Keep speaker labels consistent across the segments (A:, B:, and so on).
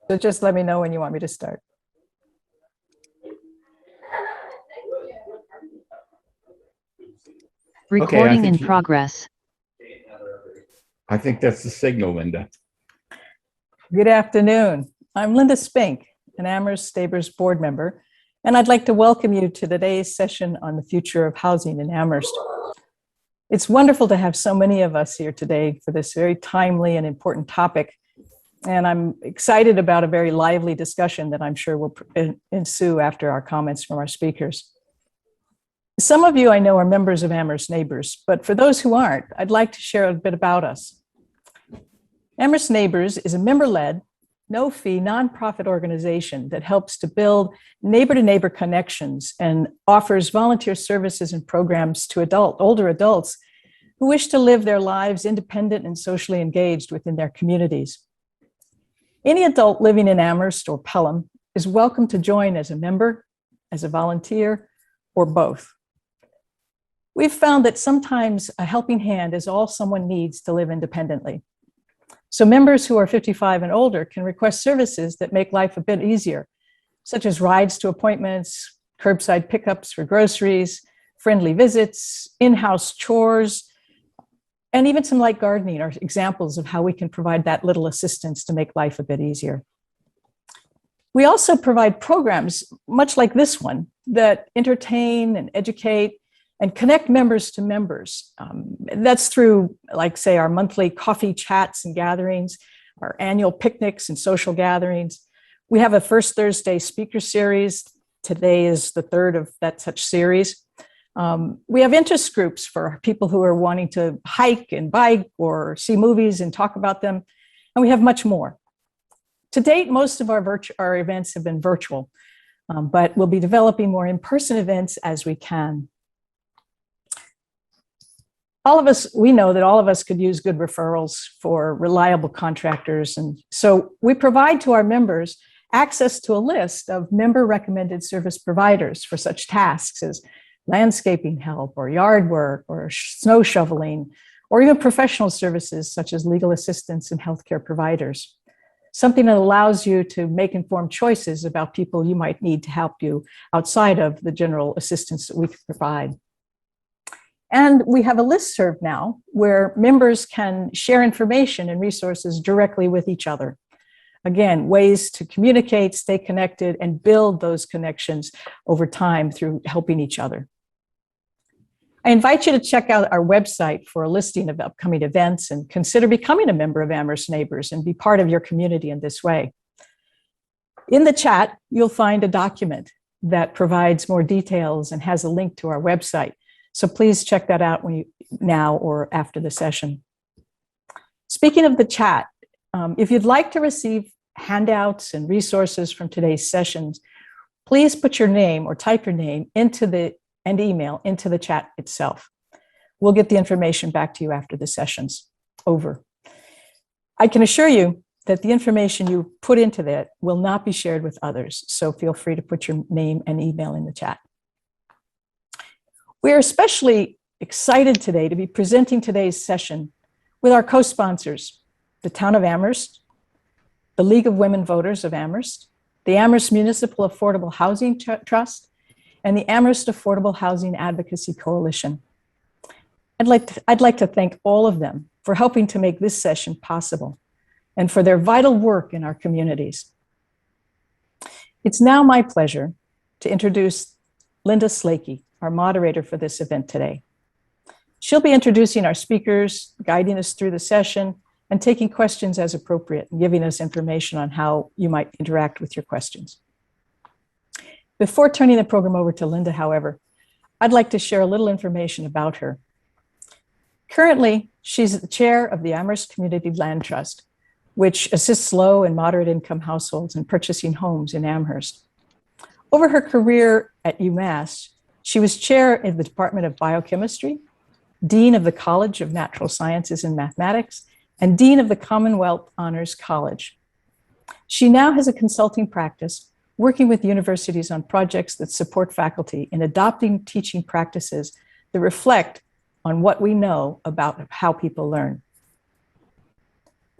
A: So just let me know when you want me to start.
B: Recording in progress.
C: I think that's the signal, Linda.
A: Good afternoon. I'm Linda Spink, an Amherst Neighbors board member, and I'd like to welcome you to today's session on the future of housing in Amherst. It's wonderful to have so many of us here today for this very timely and important topic, and I'm excited about a very lively discussion that I'm sure will ensue after our comments from our speakers. Some of you I know are members of Amherst Neighbors, but for those who aren't, I'd like to share a bit about us. Amherst Neighbors is a member-led, no-fee, nonprofit organization that helps to build neighbor-to-neighbor connections and offers volunteer services and programs to older adults who wish to live their lives independent and socially engaged within their communities. Any adult living in Amherst or Pelham is welcome to join as a member, as a volunteer, or both. We've found that sometimes a helping hand is all someone needs to live independently. So members who are 55 and older can request services that make life a bit easier, such as rides to appointments, curbside pickups for groceries, friendly visits, in-house chores, and even some light gardening are examples of how we can provide that little assistance to make life a bit easier. We also provide programs, much like this one, that entertain and educate and connect members to members. That's through, like, say, our monthly coffee chats and gatherings, our annual picnics and social gatherings. We have a First Thursday speaker series. Today is the third of that such series. We have interest groups for people who are wanting to hike and bike or see movies and talk about them. And we have much more. To date, most of our events have been virtual, but we'll be developing more in-person events as we can. We know that all of us could use good referrals for reliable contractors. And so we provide to our members access to a list of member recommended service providers for such tasks as landscaping help or yard work or snow shoveling, or even professional services such as legal assistance and healthcare providers. Something that allows you to make informed choices about people you might need to help you outside of the general assistance that we can provide. And we have a listserv now where members can share information and resources directly with each other. Again, ways to communicate, stay connected, and build those connections over time through helping each other. I invite you to check out our website for a listing of upcoming events and consider becoming a member of Amherst Neighbors and be part of your community in this way. In the chat, you'll find a document that provides more details and has a link to our website. So please check that out now or after the session. Speaking of the chat, if you'd like to receive handouts and resources from today's sessions, please put your name or type your name and email into the chat itself. We'll get the information back to you after the session's over. I can assure you that the information you put into that will not be shared with others, so feel free to put your name and email in the chat. We are especially excited today to be presenting today's session with our co-sponsors, the Town of Amherst, the League of Women Voters of Amherst, the Amherst Municipal Affordable Housing Trust, and the Amherst Affordable Housing Advocacy Coalition. I'd like to thank all of them for helping to make this session possible and for their vital work in our communities. It's now my pleasure to introduce Linda Slakey, our moderator for this event today. She'll be introducing our speakers, guiding us through the session, and taking questions as appropriate and giving us information on how you might interact with your questions. Before turning the program over to Linda, however, I'd like to share a little information about her. Currently, she's the chair of the Amherst Community Land Trust, which assists low and moderate income households in purchasing homes in Amherst. Over her career at UMass, she was chair of the Department of Biochemistry, dean of the College of Natural Sciences and Mathematics, and dean of the Commonwealth Honors College. She now has a consulting practice working with universities on projects that support faculty in adopting teaching practices that reflect on what we know about how people learn.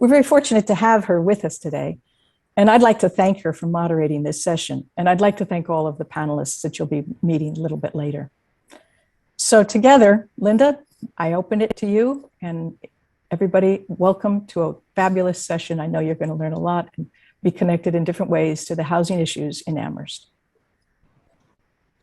A: We're very fortunate to have her with us today, And I'd like to thank her for moderating this session. And I'd like to thank all of the panelists that you'll be meeting a little bit later. So together, Linda, I open it to you, and everybody, welcome to a fabulous session. I know you're going to learn a lot and be connected in different ways to the housing issues in Amherst.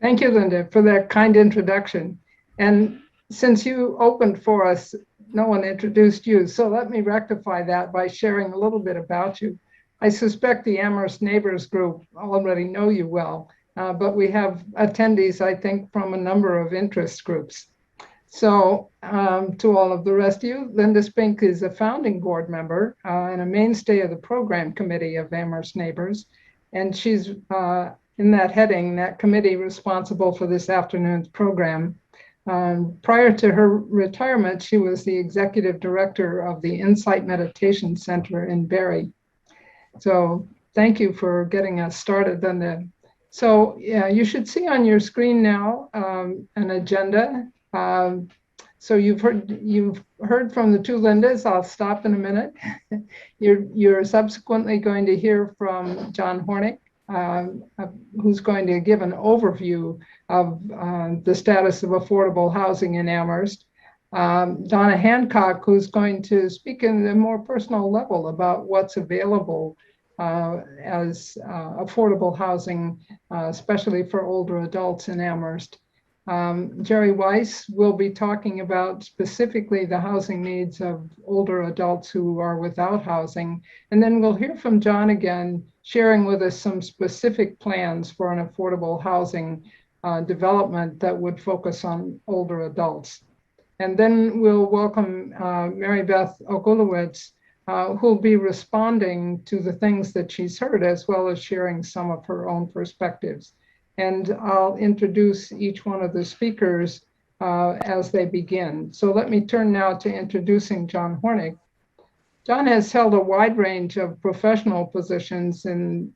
D: Thank you, Linda, for that kind introduction. And since you opened for us, no one introduced you. So let me rectify that by sharing a little bit about you. I suspect the Amherst Neighbors Group already know you well, but we have attendees, I think, from a number of interest groups. So to all of the rest of you, Linda Spink is a founding board member and a mainstay of the program committee of Amherst Neighbors. And she's in that heading, that committee responsible for this afternoon's program. Prior to her retirement, she was the executive director of the Insight Meditation Center in Barrie. So thank you for getting us started, Linda. So yeah, you should see on your screen now an agenda. So you've heard from the two Lindas. I'll stop in a minute. You're subsequently going to hear from John Hornick, who's going to give an overview of the status of affordable housing in Amherst. Donna Hancock, who's going to speak in a more personal level about what's available as affordable housing, especially for older adults in Amherst. Jerry Weiss will be talking about specifically the housing needs of older adults who are without housing. And then we'll hear from John again, sharing with us some specific plans for an affordable housing development that would focus on older adults. And then we'll welcome Mary Beth Ogulowitz, who'll be responding to the things that she's heard, as well as sharing some of her own perspectives. And I'll introduce each one of the speakers as they begin. So let me turn now to introducing John Hornick. John has held a wide range of professional positions in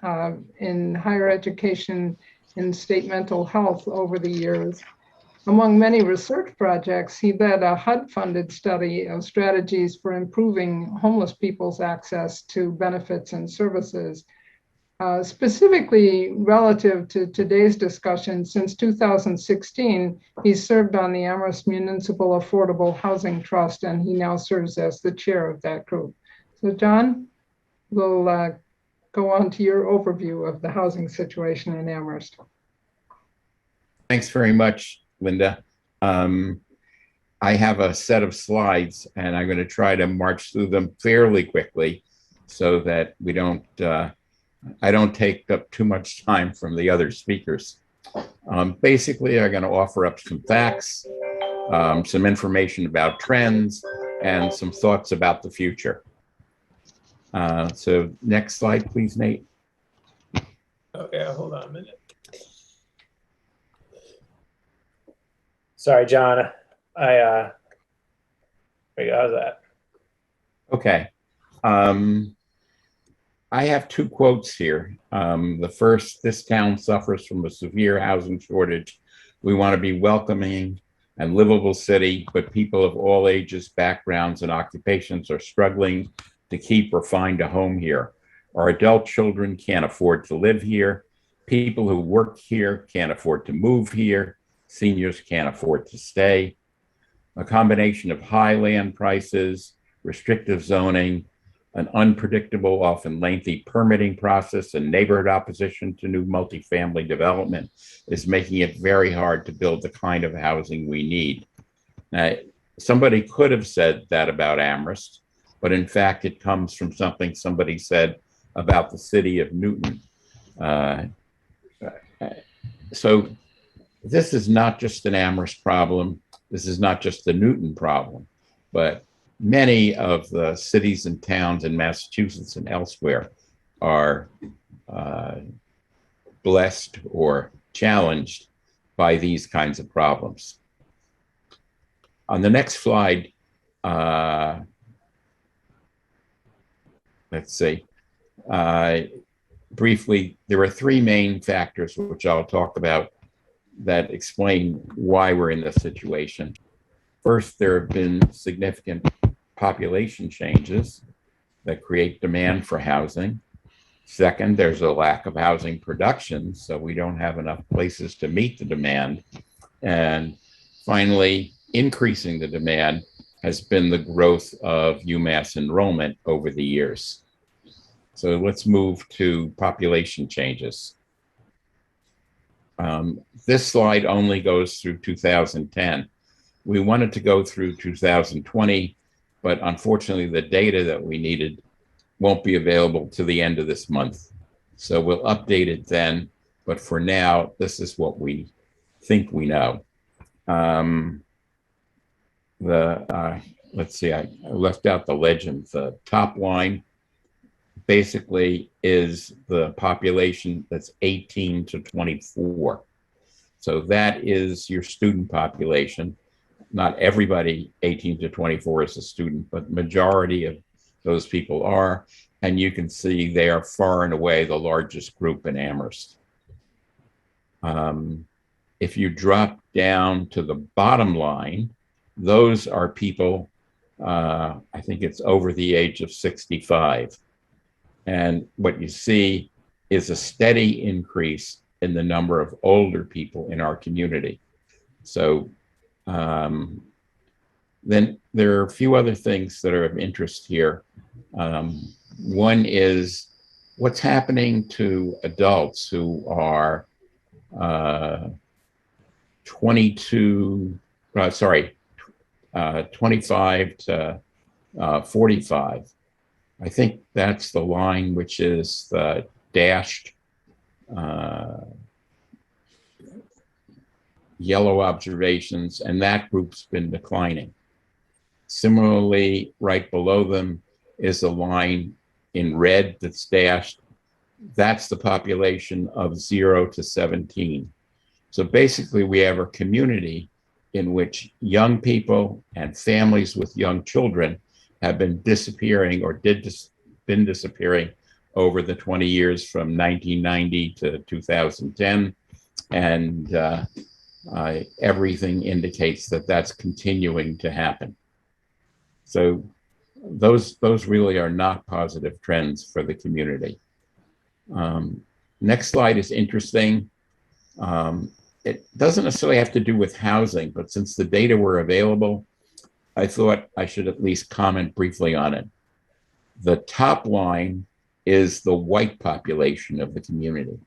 D: higher education and state mental health over the years. Among many research projects, he led a HUD-funded study of strategies for improving homeless people's access to benefits and services. Specifically relative to today's discussion, since 2016, he's served on the Amherst Municipal Affordable Housing Trust, and he now serves as the chair of that group. So John, we'll go on to your overview of the housing situation in Amherst.
C: Thanks very much, Linda. I have a set of slides, and I'm going to try to march through them fairly quickly so that we don't I don't take up too much time from the other speakers. Basically, I'm going to offer up some facts, some information about trends, and some thoughts about the future. So next slide, please, Nate.
E: Okay, hold on a minute. Sorry, John. There you go. How's that?
C: Okay. I have two quotes here. The first, this town suffers from a severe housing shortage. We want to be welcoming and livable city, but people of all ages, backgrounds, and occupations are struggling to keep or find a home here. Our adult children can't afford to live here. People who work here can't afford to move here. Seniors can't afford to stay. A combination of high land prices, restrictive zoning, an unpredictable, often lengthy permitting process, and neighborhood opposition to new multifamily development is making it very hard to build the kind of housing we need. Now, somebody could have said that about Amherst, but in fact, it comes from something somebody said about the city of Newton. So this is not just an Amherst problem. This is not just the Newton problem, but many of the cities and towns in Massachusetts and elsewhere are blessed or challenged by these kinds of problems. On the next slide, let's see. Briefly, there are three main factors which I'll talk about that explain why we're in this situation. First, there have been significant population changes that create demand for housing. Second, there's a lack of housing production, so we don't have enough places to meet the demand. And finally, increasing the demand has been the growth of UMass enrollment over the years. So let's move to population changes. This slide only goes through 2010. We wanted to go through 2020, but unfortunately the data that we needed won't be available to the end of this month. So we'll update it then, but for now, this is what we think we know. Let's see, I left out the legend. The top line basically is the population that's 18 to 24. So that is your student population. Not everybody 18 to 24 is a student, but majority of those people are. And you can see they are far and away the largest group in Amherst. If you drop down to the bottom line, those are people, I think it's over the age of 65. And what you see is a steady increase in the number of older people in our community. So then there are a few other things that are of interest here. One is what's happening to adults who are 25 to 45. I think that's the line which is the dashed yellow observations, and that group's been declining. Similarly, right below them is a line in red that's dashed. That's the population of 0 to 17. So basically, we have a community in which young people and families with young children have been disappearing or been disappearing over the 20 years from 1990 to 2010. And everything indicates that that's continuing to happen. So those really are not positive trends for the community. Next slide is interesting. It doesn't necessarily have to do with housing, but since the data were available, I thought I should at least comment briefly on it. The top line is the white population of the community.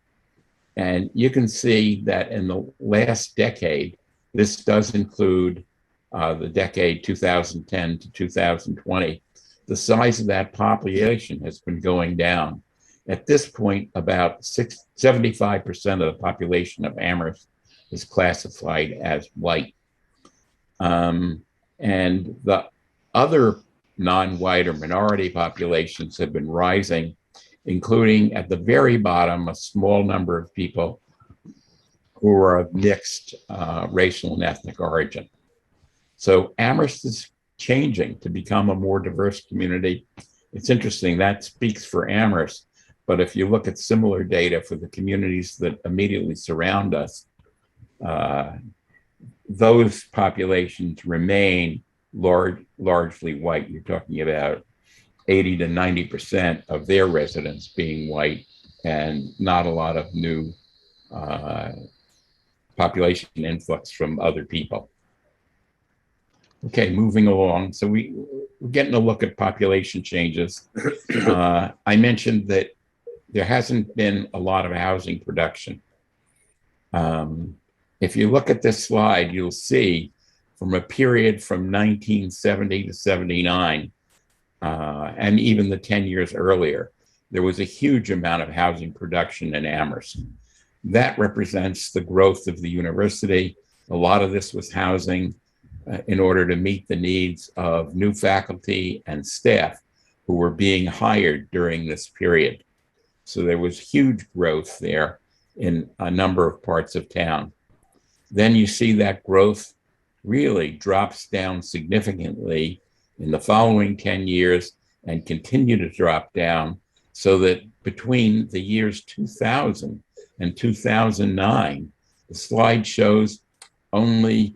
C: And you can see that in the last decade, this does include the decade 2010 to 2020, the size of that population has been going down. At this point, about 75% of the population of Amherst is classified as white. And the other non-white or minority populations have been rising, including at the very bottom, a small number of people who are of mixed racial and ethnic origin. So Amherst is changing to become a more diverse community. It's interesting, that speaks for Amherst, but if you look at similar data for the communities that immediately surround us, those populations remain largely white. You're talking about 80 to 90% of their residents being white, and not a lot of new population influx from other people. Okay, moving along. So we're getting a look at population changes. I mentioned that there hasn't been a lot of housing production. If you look at this slide, you'll see from a period from 1970 to 79, and even the 10 years earlier, there was a huge amount of housing production in Amherst. That represents the growth of the university. A lot of this was housing in order to meet the needs of new faculty and staff who were being hired during this period. So there was huge growth there in a number of parts of town. Then you see that growth really drops down significantly in the following 10 years and continue to drop down, so that between the years 2000 and 2009, the slide shows only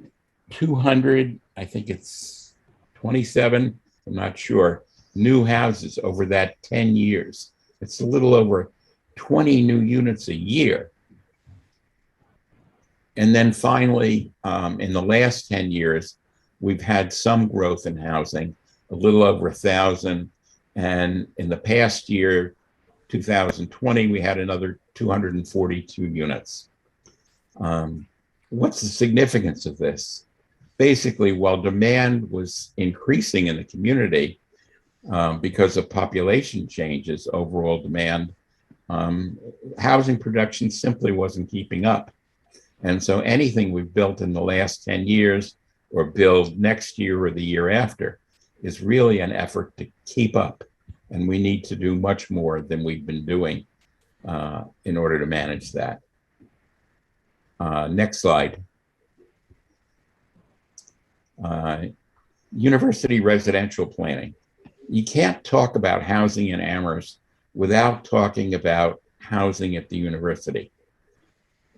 C: 200, I think it's 27, I'm not sure, new houses over that 10 years. It's a little over 20 new units a year. And then finally, in the last 10 years, we've had some growth in housing, a little over 1,000. And in the past year, 2020, we had another 242 units. What's the significance of this? Basically, while demand was increasing in the community because of population changes, overall demand, housing production simply wasn't keeping up. And so anything we've built in the last 10 years or build next year or the year after is really an effort to keep up. And we need to do much more than we've been doing in order to manage that. Next slide. University residential planning. You can't talk about housing in Amherst without talking about housing at the university.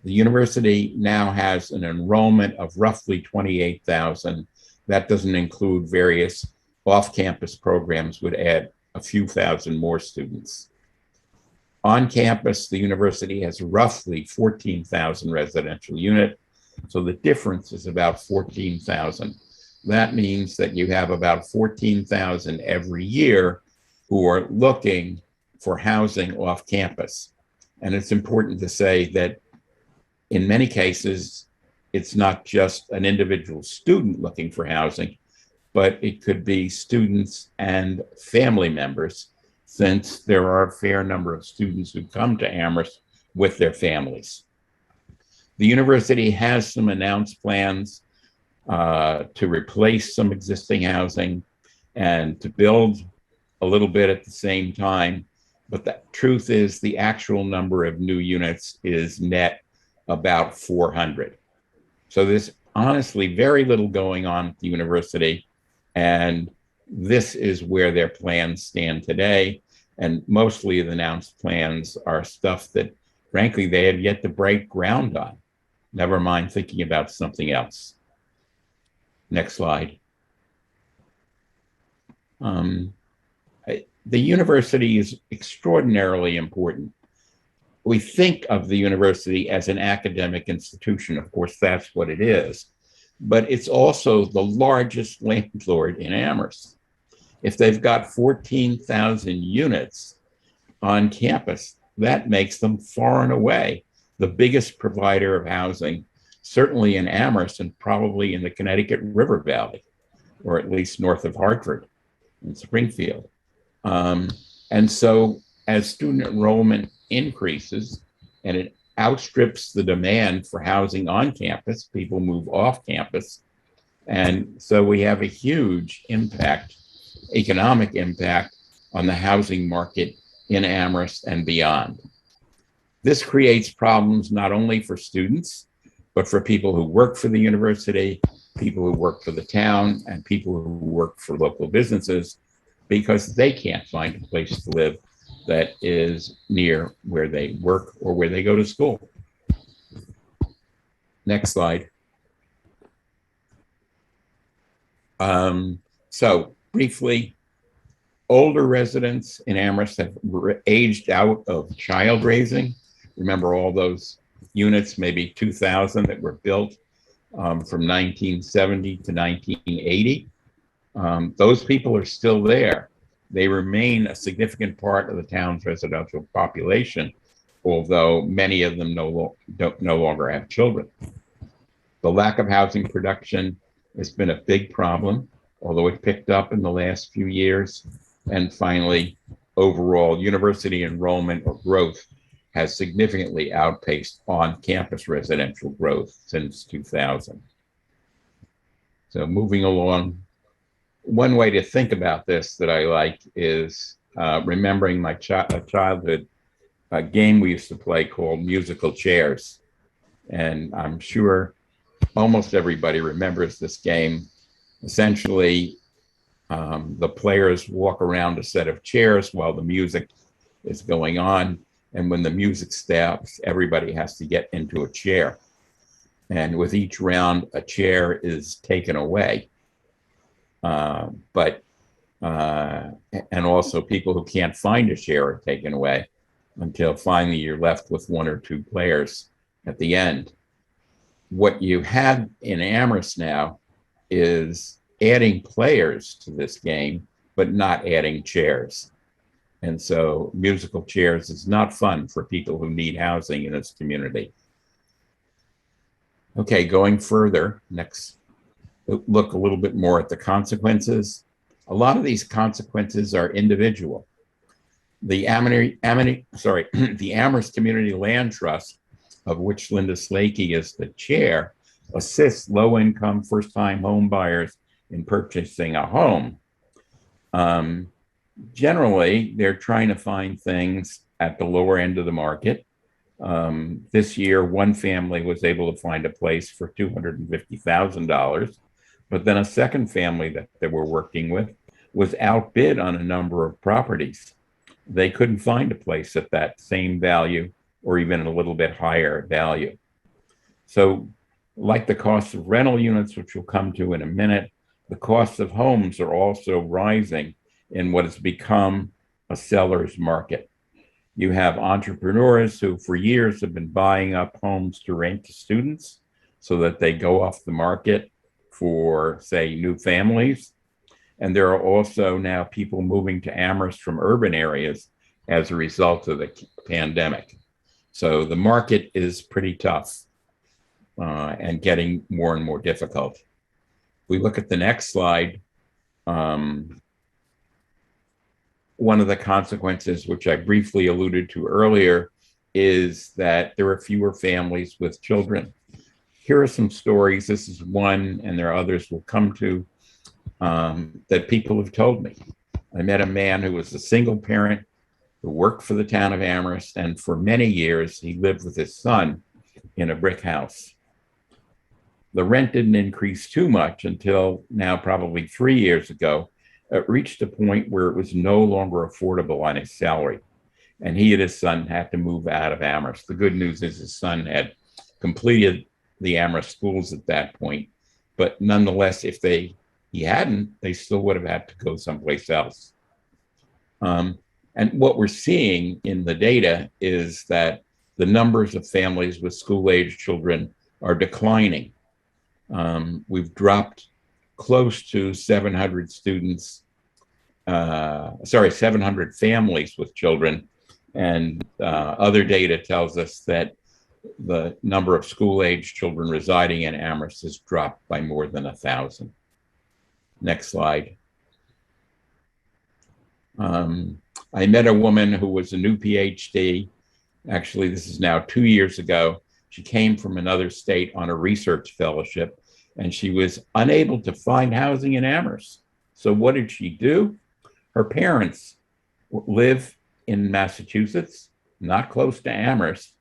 C: The university now has an enrollment of roughly 28,000. That doesn't include various off-campus programs, would add a few thousand more students. On campus, the university has roughly 14,000 residential units. So the difference is about 14,000. That means that you have about 14,000 every year who are looking for housing off campus. And it's important to say that in many cases, it's not just an individual student looking for housing, but it could be students and family members, since there are a fair number of students who come to Amherst with their families. The university has some announced plans to replace some existing housing and to build a little bit at the same time. But the truth is the actual number of new units is net about 400. So there's honestly very little going on at the university. And this is where their plans stand today. And mostly the announced plans are stuff that, frankly, they have yet to break ground on, never mind thinking about something else. Next slide. The university is extraordinarily important. We think of the university as an academic institution. Of course, that's what it is. But it's also the largest landlord in Amherst. If they've got 14,000 units on campus, that makes them far and away the biggest provider of housing, certainly in Amherst and probably in the Connecticut River Valley, or at least north of Hartford and Springfield. And so as student enrollment increases and it outstrips the demand for housing on campus, people move off campus. And so we have a huge impact, economic impact on the housing market in Amherst and beyond. This creates problems not only for students, but for people who work for the university, people who work for the town, and people who work for local businesses, because they can't find a place to live that is near where they work or where they go to school. Next slide. So briefly, older residents in Amherst have aged out of child raising. Remember all those units, maybe 2,000 that were built from 1970 to 1980. Those people are still there. They remain a significant part of the town's residential population, although many of them no longer have children. The lack of housing production has been a big problem, although it picked up in the last few years. And finally, overall university enrollment or growth has significantly outpaced on-campus residential growth since 2000. So moving along, one way to think about this that I like is remembering my childhood game we used to play called musical chairs. And I'm sure almost everybody remembers this game. Essentially, the players walk around a set of chairs while the music is going on. And when the music stops, everybody has to get into a chair. And with each round, a chair is taken away. But and also people who can't find a share are taken away until finally you're left with one or two players at the end. What you have in Amherst now is adding players to this game, but not adding chairs. And so musical chairs is not fun for people who need housing in this community. Okay, going further, next, look a little bit more at the consequences. A lot of these consequences are individual. The the Amherst Community Land Trust, of which Linda Slakey is the chair, assists low-income first-time home buyers in purchasing a home. Generally, they're trying to find things at the lower end of the market. This year, one family was able to find a place for $250,000, but then a second family that they were working with was outbid on a number of properties. They couldn't find a place at that same value or even a little bit higher value. So, like the cost of rental units, which we'll come to in a minute, the costs of homes are also rising in what has become a seller's market. You have entrepreneurs who for years have been buying up homes to rent to students so that they go off the market for, say, new families. And there are also now people moving to Amherst from urban areas as a result of the pandemic. So the market is pretty tough and getting more and more difficult. If we look at the next slide, one of the consequences, which I briefly alluded to earlier, is that there are fewer families with children. Here are some stories. This is one, and there are others we'll come to, that people have told me. I met a man who was a single parent who worked for the town of Amherst, and for many years he lived with his son in a brick house. The rent didn't increase too much until now, probably 3 years ago. It reached a point where it was no longer affordable on his salary, and he and his son had to move out of Amherst. The good news is his son had completed the Amherst schools at that point, but nonetheless, if he hadn't, they still would have had to go someplace else. And what we're seeing in the data is that the numbers of families with school-age children are declining. We've dropped close to 700 700 families with children. And other data tells us that the number of school-age children residing in Amherst has dropped by more than 1,000. Next slide. I met a woman who was a new PhD. Actually, this is now 2 years ago. She came from another state on a research fellowship, and she was unable to find housing in Amherst. So what did she do? Her parents live in Massachusetts, not close to Amherst,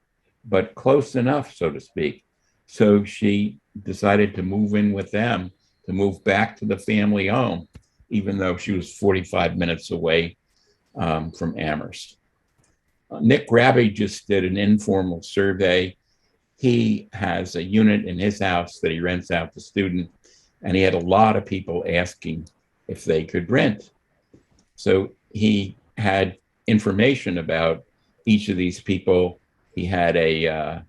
C: but close enough, so to speak. So she decided to move in with them, to move back to the family home, even though she was 45 minutes away from Amherst. Nick Grabby just did an informal survey. He has a unit in his house that he rents out to students, and he had a lot of people asking if they could rent. So he had information about each of these people. He had had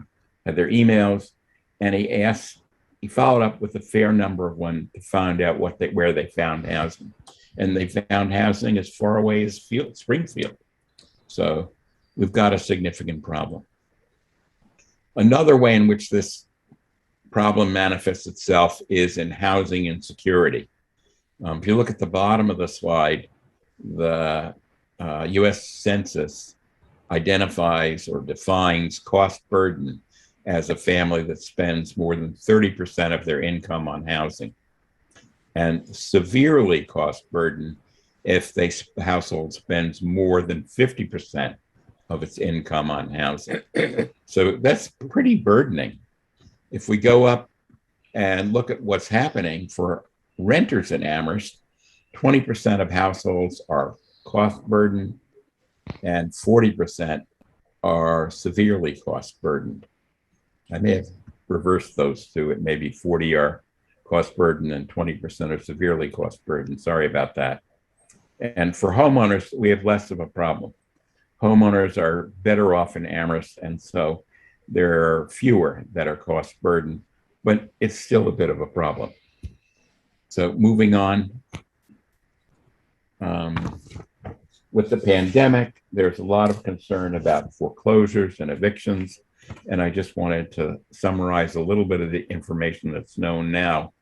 C: their emails, and he followed up with a fair number of one to find out where they found housing. And they found housing as far away as Springfield. So we've got a significant problem. Another way in which this problem manifests itself is in housing insecurity. If you look at the bottom of the slide, the US Census identifies or defines cost burden as a family that spends more than 30% of their income on housing, and severely cost burden if the household spends more than 50% of its income on housing. So that's pretty burdening. If we go up and look at what's happening for renters in Amherst, 20% of households are cost burdened and 40% are severely cost burdened. I may have reversed those two. It may be 40 are cost burdened and 20% are severely cost burdened. Sorry about that. And for homeowners, we have less of a problem. Homeowners are better off in Amherst, and so there are fewer that are cost burden, but it's still a bit of a problem. So moving on, with the pandemic, there's a lot of concern about foreclosures and evictions, and I just wanted to summarize a little bit of the information that's known now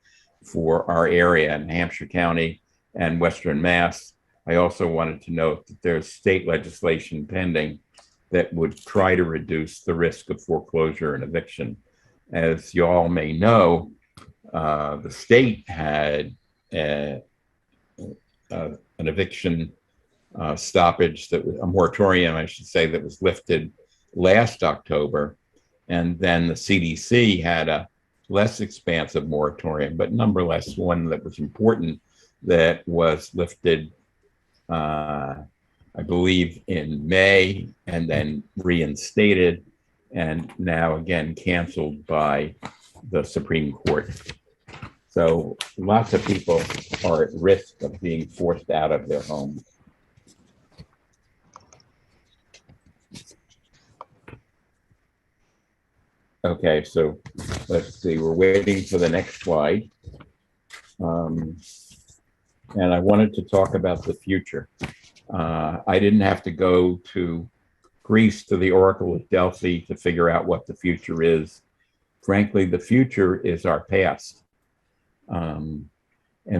C: for our area in Hampshire County and Western Mass. I also wanted to note that there's state legislation pending that would try to reduce the risk of foreclosure and eviction. As you all may know, the state had an eviction stoppage, that was a moratorium, I should say, that was lifted last October. And then the CDC had a less expansive moratorium, but nonetheless one that was important, that was lifted, I believe, in May, and then reinstated, and now again canceled by the Supreme Court. So lots of people are at risk of being forced out of their homes. Okay, so let's see, we're waiting for the next slide. And I wanted to talk about the future. I didn't have to go to Greece, to the Oracle of Delphi, to figure out what the future is. Frankly, the future is our past. And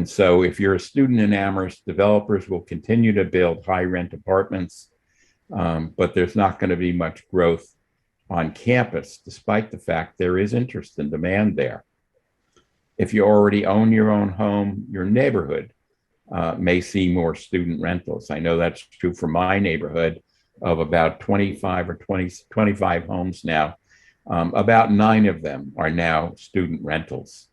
C: so if you're a student in Amherst, developers will continue to build high rent apartments, but there's not going to be much growth on campus, despite the fact there is interest and demand there. If you already own your own home, your neighborhood may see more student rentals. I know that's true for my neighborhood of about 25 homes now. About 9 of them are now student rentals.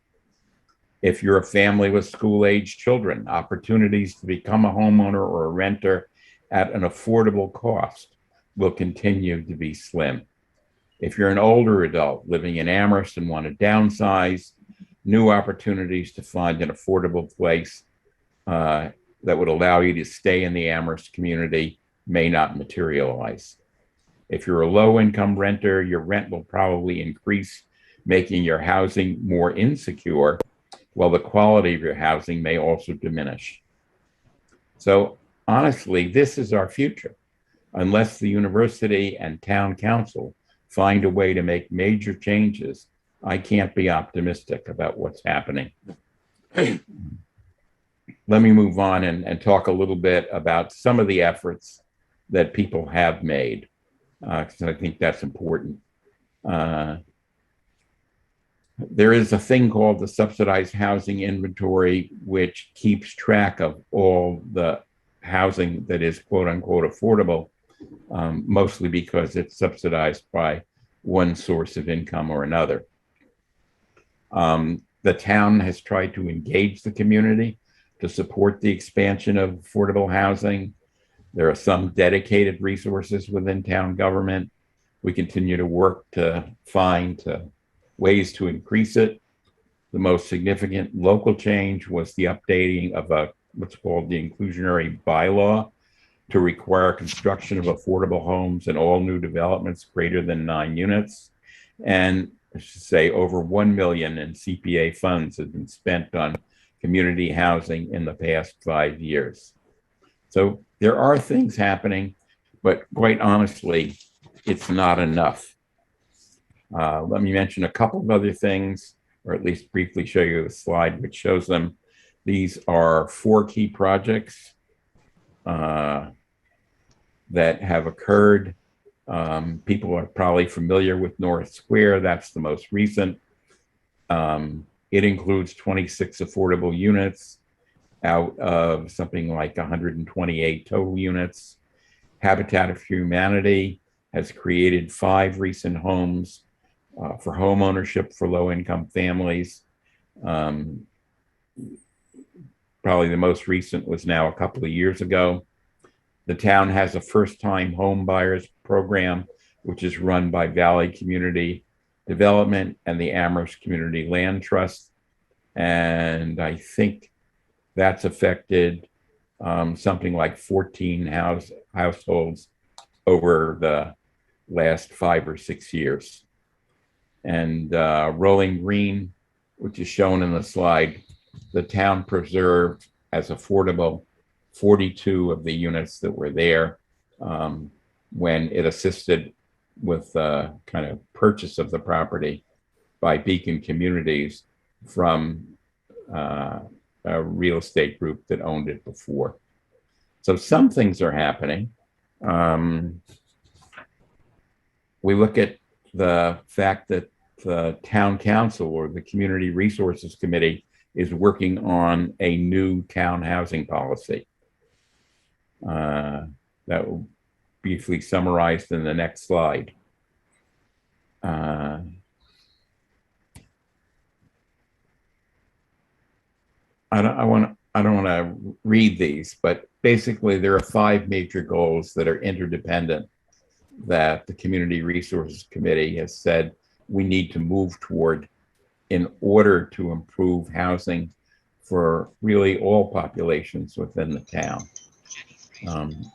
C: If you're a family with school-age children, opportunities to become a homeowner or a renter at an affordable cost will continue to be slim. If you're an older adult living in Amherst and want to downsize, new opportunities to find an affordable place that would allow you to stay in the Amherst community may not materialize. If you're a low-income renter, your rent will probably increase, making your housing more insecure, while the quality of your housing may also diminish. So honestly, this is our future. Unless the university and town council find a way to make major changes, I can't be optimistic about what's happening. Let me move on and talk a little bit about some of the efforts that people have made, because I think that's important. There is a thing called the subsidized housing inventory, which keeps track of all the housing that is quote unquote affordable, mostly because it's subsidized by one source of income or another. The town has tried to engage the community to support the expansion of affordable housing. There are some dedicated resources within town government. We continue to work to find ways to increase it. The most significant local change was the updating of what's called the inclusionary bylaw to require construction of affordable homes in all new developments greater than 9 units. And I should say over 1 million in CPA funds have been spent on community housing in the past 5 years. So there are things happening, but quite honestly, it's not enough. Let me mention a couple of other things, or at least briefly show you the slide which shows them. These are 4 key projects that have occurred. People are probably familiar with North Square. That's the most recent. It includes 26 affordable units out of something like 128 total units. Habitat for Humanity has created 5 recent homes for home ownership for low-income families. Probably the most recent was now a couple of years ago. The town has a first-time home buyers program, which is run by Valley Community Development and the Amherst Community Land Trust. And I think that's affected something like 14 households over the last 5 or 6 years. And Rolling Green, which is shown in the slide, the town preserved as affordable 42 of the units that were there when it assisted with the kind of purchase of the property by Beacon Communities from a real estate group that owned it before. So some things are happening. We look at the fact that the town council or the community resources committee is working on a new town housing policy. That will be briefly summarized in the next slide. I don't want to read these, but basically there are 5 major goals that are interdependent that the Community Resources Committee has said we need to move toward in order to improve housing for really all populations within the town.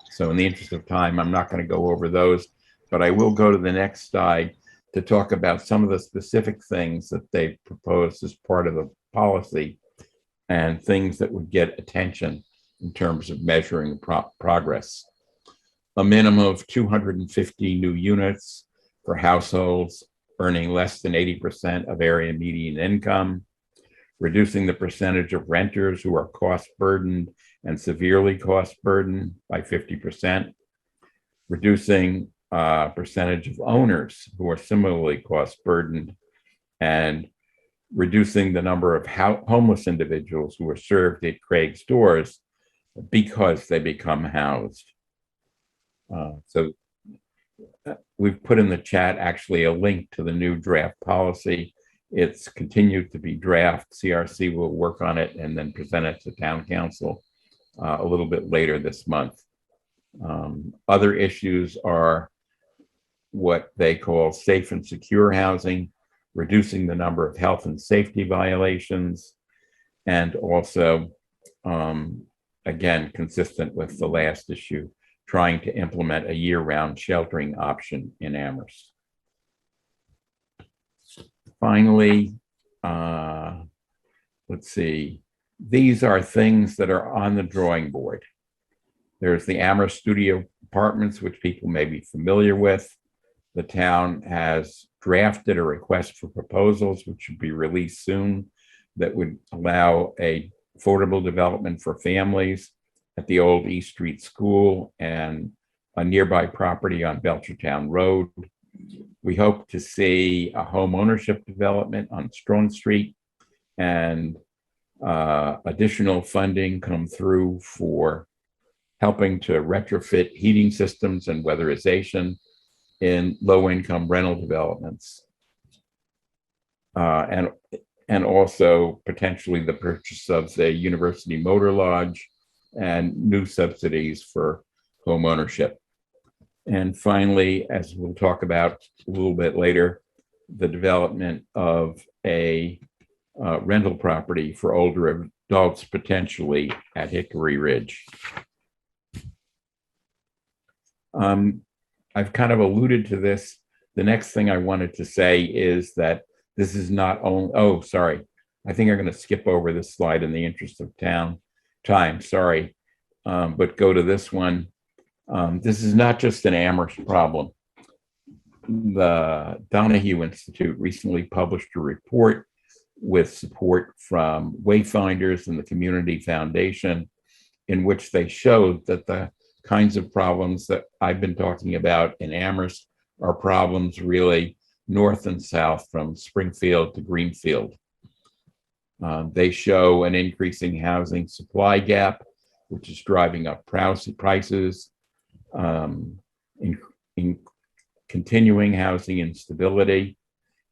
C: So in the interest of time, I'm not going to go over those, but I will go to the next slide to talk about some of the specific things that they proposed as part of the policy and things that would get attention in terms of measuring progress. A minimum of 250 new units for households earning less than 80% of area median income, reducing the percentage of renters who are cost burdened and severely cost burdened by 50%, reducing percentage of owners who are similarly cost burdened, and reducing the number of homeless individuals who are served at Craig's doors because they become housed. So we've put in the chat actually a link to the new draft policy. It's continued to be draft. CRC will work on it and then present it to town council a little bit later this month. Other issues are what they call safe and secure housing, reducing the number of health and safety violations, and also, again, consistent with the last issue, trying to implement a year-round sheltering option in Amherst. Finally, let's see, these are things that are on the drawing board. There's the Amherst Studio Apartments, which people may be familiar with. The town has drafted a request for proposals, which should be released soon, that would allow a affordable development for families at the old East Street School and a nearby property on Belchertown Road. We hope to see a home ownership development on Strong Street and additional funding come through for helping to retrofit heating systems and weatherization in low-income rental developments. And also potentially the purchase of the University Motor Lodge and new subsidies for home ownership. And finally, as we'll talk about a little bit later, the development of a rental property for older adults potentially at Hickory Ridge. I've kind of alluded to this. The next thing I wanted to say is that this is not only, oh, sorry. I think I'm going to skip over this slide in the interest of time, sorry. But go to this one. This is not just an Amherst problem. The Donahue Institute recently published a report with support from Wayfinders and the Community Foundation, in which they showed that the kinds of problems that I've been talking about in Amherst are problems really north and south from Springfield to Greenfield. They show an increasing housing supply gap, which is driving up prices, in continuing housing instability,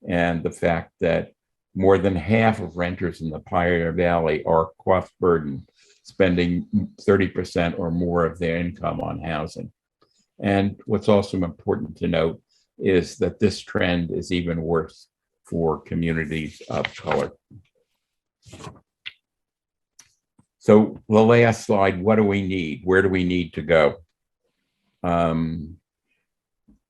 C: and the fact that more than half of renters in the Pioneer Valley are cost burdened, spending 30% or more of their income on housing. And what's also important to note is that this trend is even worse for communities of color. So the last slide, what do we need? Where do we need to go?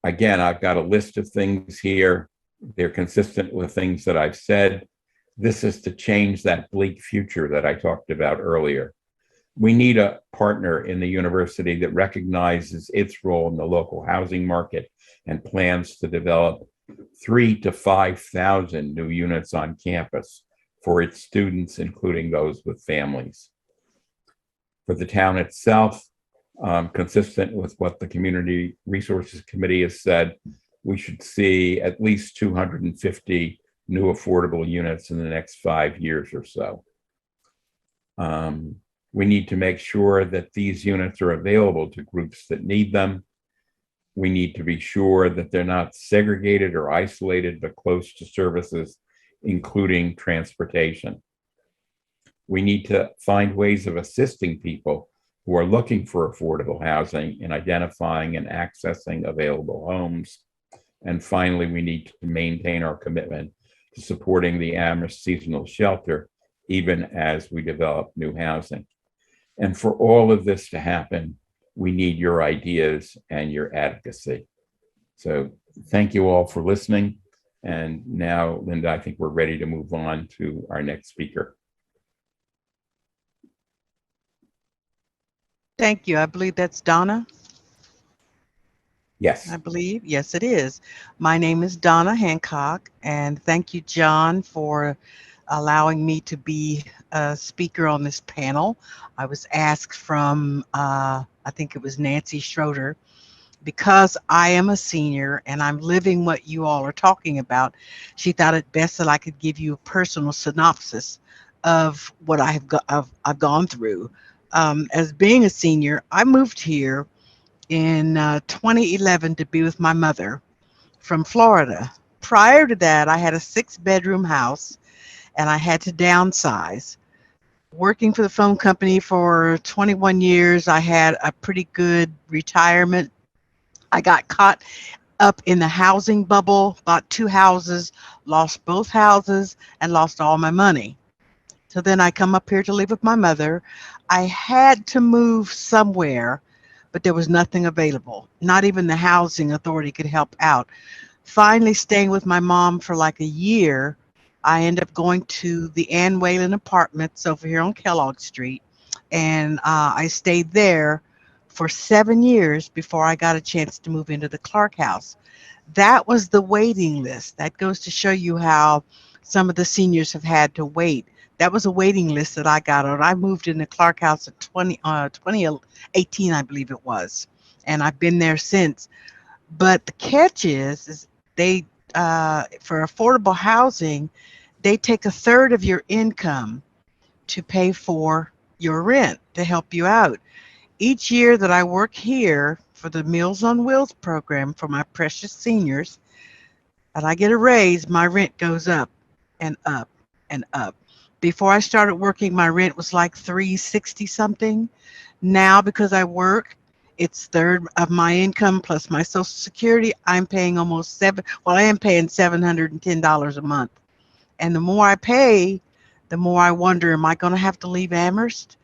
C: Again, I've got a list of things here. They're consistent with things that I've said. This is to change that bleak future that I talked about earlier. We need a partner in the university that recognizes its role in the local housing market and plans to develop 3,000 to 5,000 new units on campus for its students, including those with families. For the town itself, consistent with what the Community Resources Committee has said, we should see at least 250 new affordable units in the next 5 years or so. We need to make sure that these units are available to groups that need them. We need to be sure that they're not segregated or isolated, but close to services, including transportation. We need to find ways of assisting people who are looking for affordable housing in identifying and accessing available homes. And finally, we need to maintain our commitment to supporting the Amherst Seasonal Shelter, even as we develop new housing. And for all of this to happen, we need your ideas and your advocacy. So thank you all for listening. And now, Linda, I think we're ready to move on to our next speaker.
F: Thank you. I believe that's Donna.
C: Yes.
F: I believe. Yes, it is. My name is Donna Hancock, and thank you, John, for allowing me to be a speaker on this panel. I was asked from, I think it was Nancy Schroeder, because I am a senior and I'm living what you all are talking about. She thought it best that I could give you a personal synopsis of what I've gone through. As being a senior, I moved here in 2011 to be with my mother from Florida. Prior to that, I had a 6-bedroom house and I had to downsize. Working for the phone company for 21 years, I had a pretty good retirement. I got caught up in the housing bubble, bought 2 houses, lost both houses, and lost all my money. So then I come up here to live with my mother. I had to move somewhere, but there was nothing available. Not even the housing authority could help out. Finally, staying with my mom for like a year, I ended up going to the Ann Whalen Apartments over here on Kellogg Street, and I stayed there for 7 years before I got a chance to move into the Clark House. That was the waiting list. That goes to show you how some of the seniors have had to wait. That was a waiting list that I got on. I moved into Clark House in 2018, I believe it was, and I've been there since. But the catch is they, for affordable housing, they take 1/3 of your income to pay for your rent to help you out. Each year that I work here for the Meals on Wheels program for my precious seniors, and I get a raise, my rent goes up and up and up. Before I started working, my rent was like $360 something. Now, because I work, it's 1/3 of my income plus my Social Security. I'm paying almost I am paying $710 a month. And the more I pay, the more I wonder, am I going to have to leave Amherst?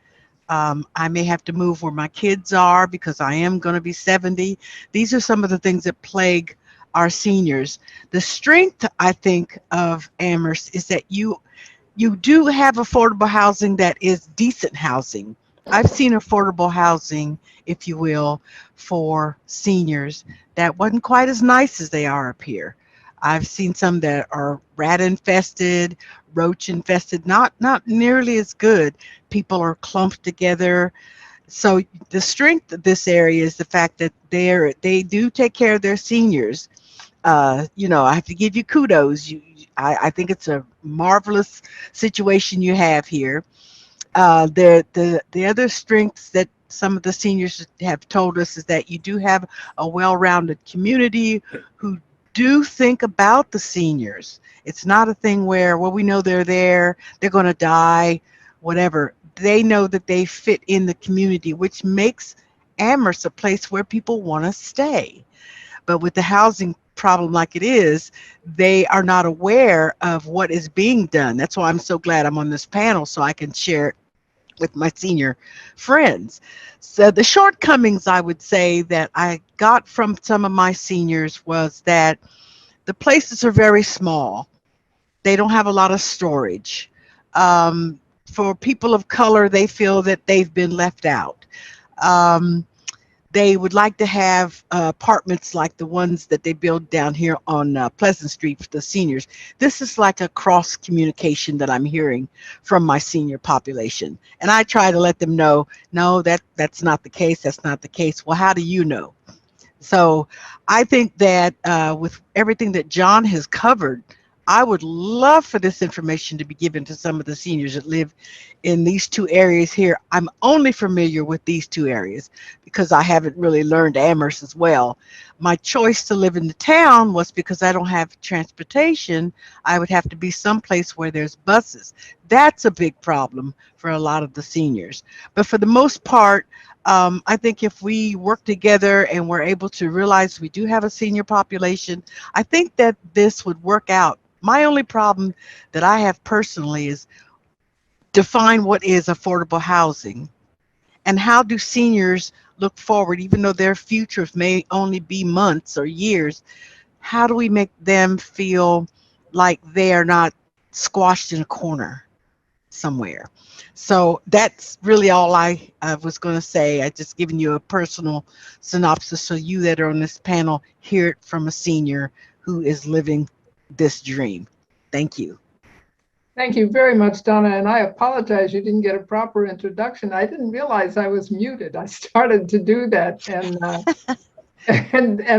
F: I may have to move where my kids are because I am going to be 70. These are some of the things that plague our seniors. The strength, I think, of Amherst is that you do have affordable housing that is decent housing. I've seen affordable housing, if you will, for seniors that wasn't quite as nice as they are up here. I've seen some that are rat infested, roach infested, not nearly as good. People are clumped together. So the strength of this area is the fact that they do take care of their seniors. I have to give you kudos. I think it's a marvelous situation you have here. The other strengths that some of the seniors have told us is that you do have a well-rounded community who do think about the seniors. It's not a thing where, well, we know they're there, they're going to die, whatever. They know that they fit in the community, which makes Amherst a place where people want to stay. But with the housing problem like it is, they are not aware of what is being done. That's why I'm so glad I'm on this panel, so I can share with my senior friends. So the shortcomings I would say that I got from some of my seniors was that the places are very small. They don't have a lot of storage. For people of color, they feel that they've been left out. Um, they would like to have apartments like the ones that they build down here on Pleasant Street for the seniors. This is like a cross communication that I'm hearing from my senior population. And I try to let them know, no, that's not the case. That's not the case. Well, how do you know? So I think that with everything that John has covered, I would love for this information to be given to some of the seniors that live in these two areas here. I'm only familiar with these two areas because I haven't really learned Amherst as well. My choice to live in the town was because I don't have transportation. I would have to be someplace where there's buses. That's a big problem for a lot of the seniors. But for the most part, I think if we work together and we're able to realize we do have a senior population, I think that this would work out. My only problem that I have personally is define what is affordable housing and how do seniors look forward, even though their futures may only be months or years, how do we make them feel like they are not squashed in a corner somewhere? So that's really all I was going to say. I just given you a personal synopsis so you that are on this panel hear it from a senior who is living this dream. Thank you.
D: Thank you very much, Donna. And I apologize you didn't get a proper introduction. I didn't realize I was muted. I started to do that and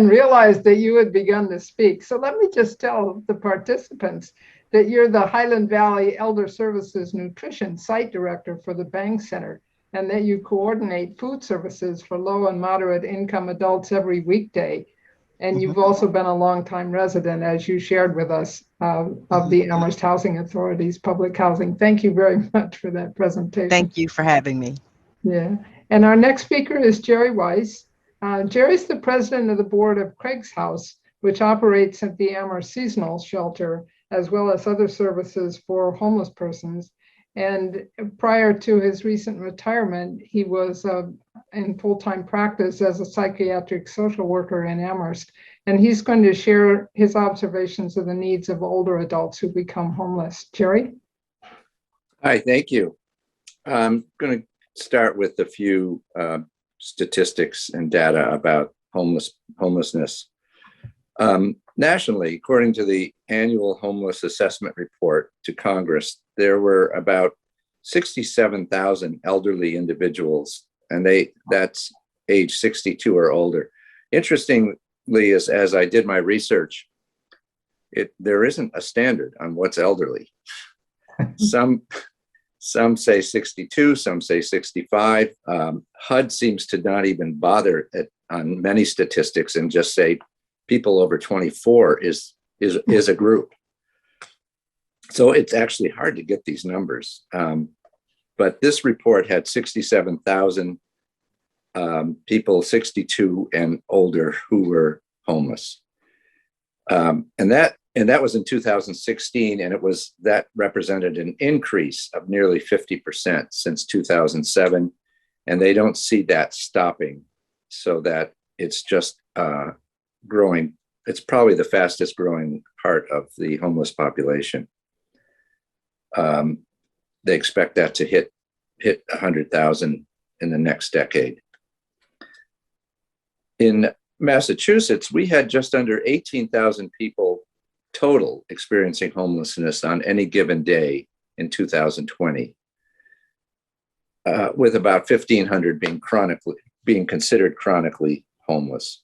D: realized that you had begun to speak. So let me just tell the participants that you're the Highland Valley Elder Services Nutrition Site Director for the Bank Center, and that you coordinate food services for low and moderate income adults every weekday. And you've also been a longtime resident, as you shared with us, of the Amherst Housing Authority's public housing. Thank you very much for that presentation.
F: Thank you for having me.
D: Yeah. And our next speaker is Jerry Weiss. Jerry's the president of the board of Craig's House, which operates at the Amherst Seasonal Shelter, as well as other services for homeless persons. And prior to his recent retirement, he was in full-time practice as a psychiatric social worker in Amherst. And he's going to share his observations of the needs of older adults who become homeless. Jerry?
G: Hi, thank you. I'm going to start with a few statistics and data about homelessness. Nationally, according to the annual homeless assessment report to Congress, there were about 67,000 elderly individuals, and that's age 62 or older. Interestingly, as I did my research, there isn't a standard on what's elderly. Some say 62, some say 65. HUD seems to not even bother on many statistics and just say people over 24 is a group. So it's actually hard to get these numbers. But this report had 67,000 people 62 and older who were homeless. And that was in 2016, and that represented an increase of nearly 50% since 2007. And they don't see that stopping, so that it's just growing. It's probably the fastest growing part of the homeless population. They expect that to hit 100,000 in the next decade. In Massachusetts, we had just under 18,000 people total experiencing homelessness on any given day in 2020, with about 1,500 being considered chronically homeless.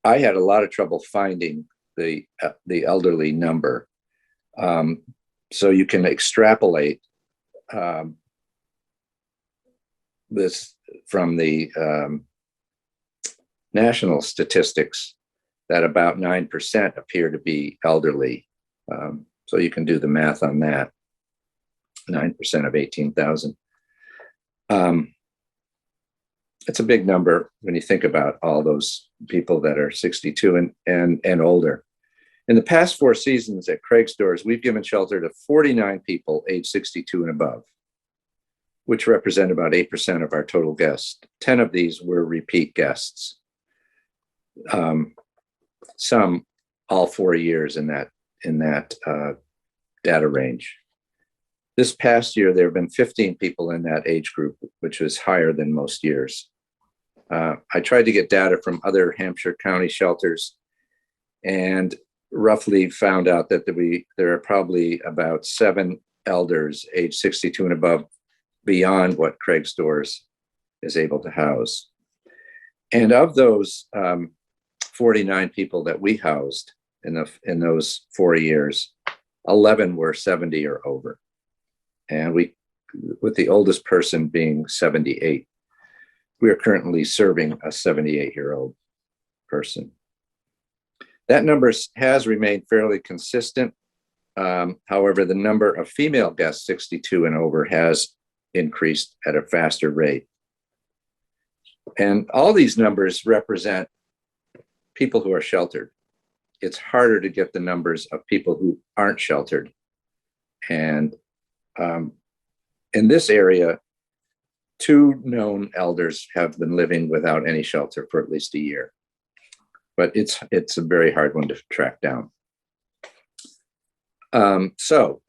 G: I had a lot of trouble finding the elderly number, so you can extrapolate this from the national statistics that about 9% appear to be elderly. So you can do the math on that. 9% of 18,000. It's a big number when you think about all those people that are 62 and older. In the past 4 seasons at Craig's Doors, we've given shelter to 49 people age 62 and above. which represent about 8% of our total guests. 10 of these were repeat guests. Some all 4 years in that data range. This past year, there have been 15 people in that age group, which was higher than most years. I tried to get data from other Hampshire County shelters and roughly found out that there are probably about 7 elders age 62 and above beyond what Craig's Doors is able to house. And of those 49 people that we housed in those 4 years, 11 were 70 or over. And with the oldest person being 78, we are currently serving a 78-year-old person. That number has remained fairly consistent. However, the number of female guests 62 and over has increased at a faster rate. And all these numbers represent people who are sheltered. It's harder to get the numbers of people who aren't sheltered. And in this area, 2 known elders have been living without any shelter for at least a year. But it's a very hard one to track down. So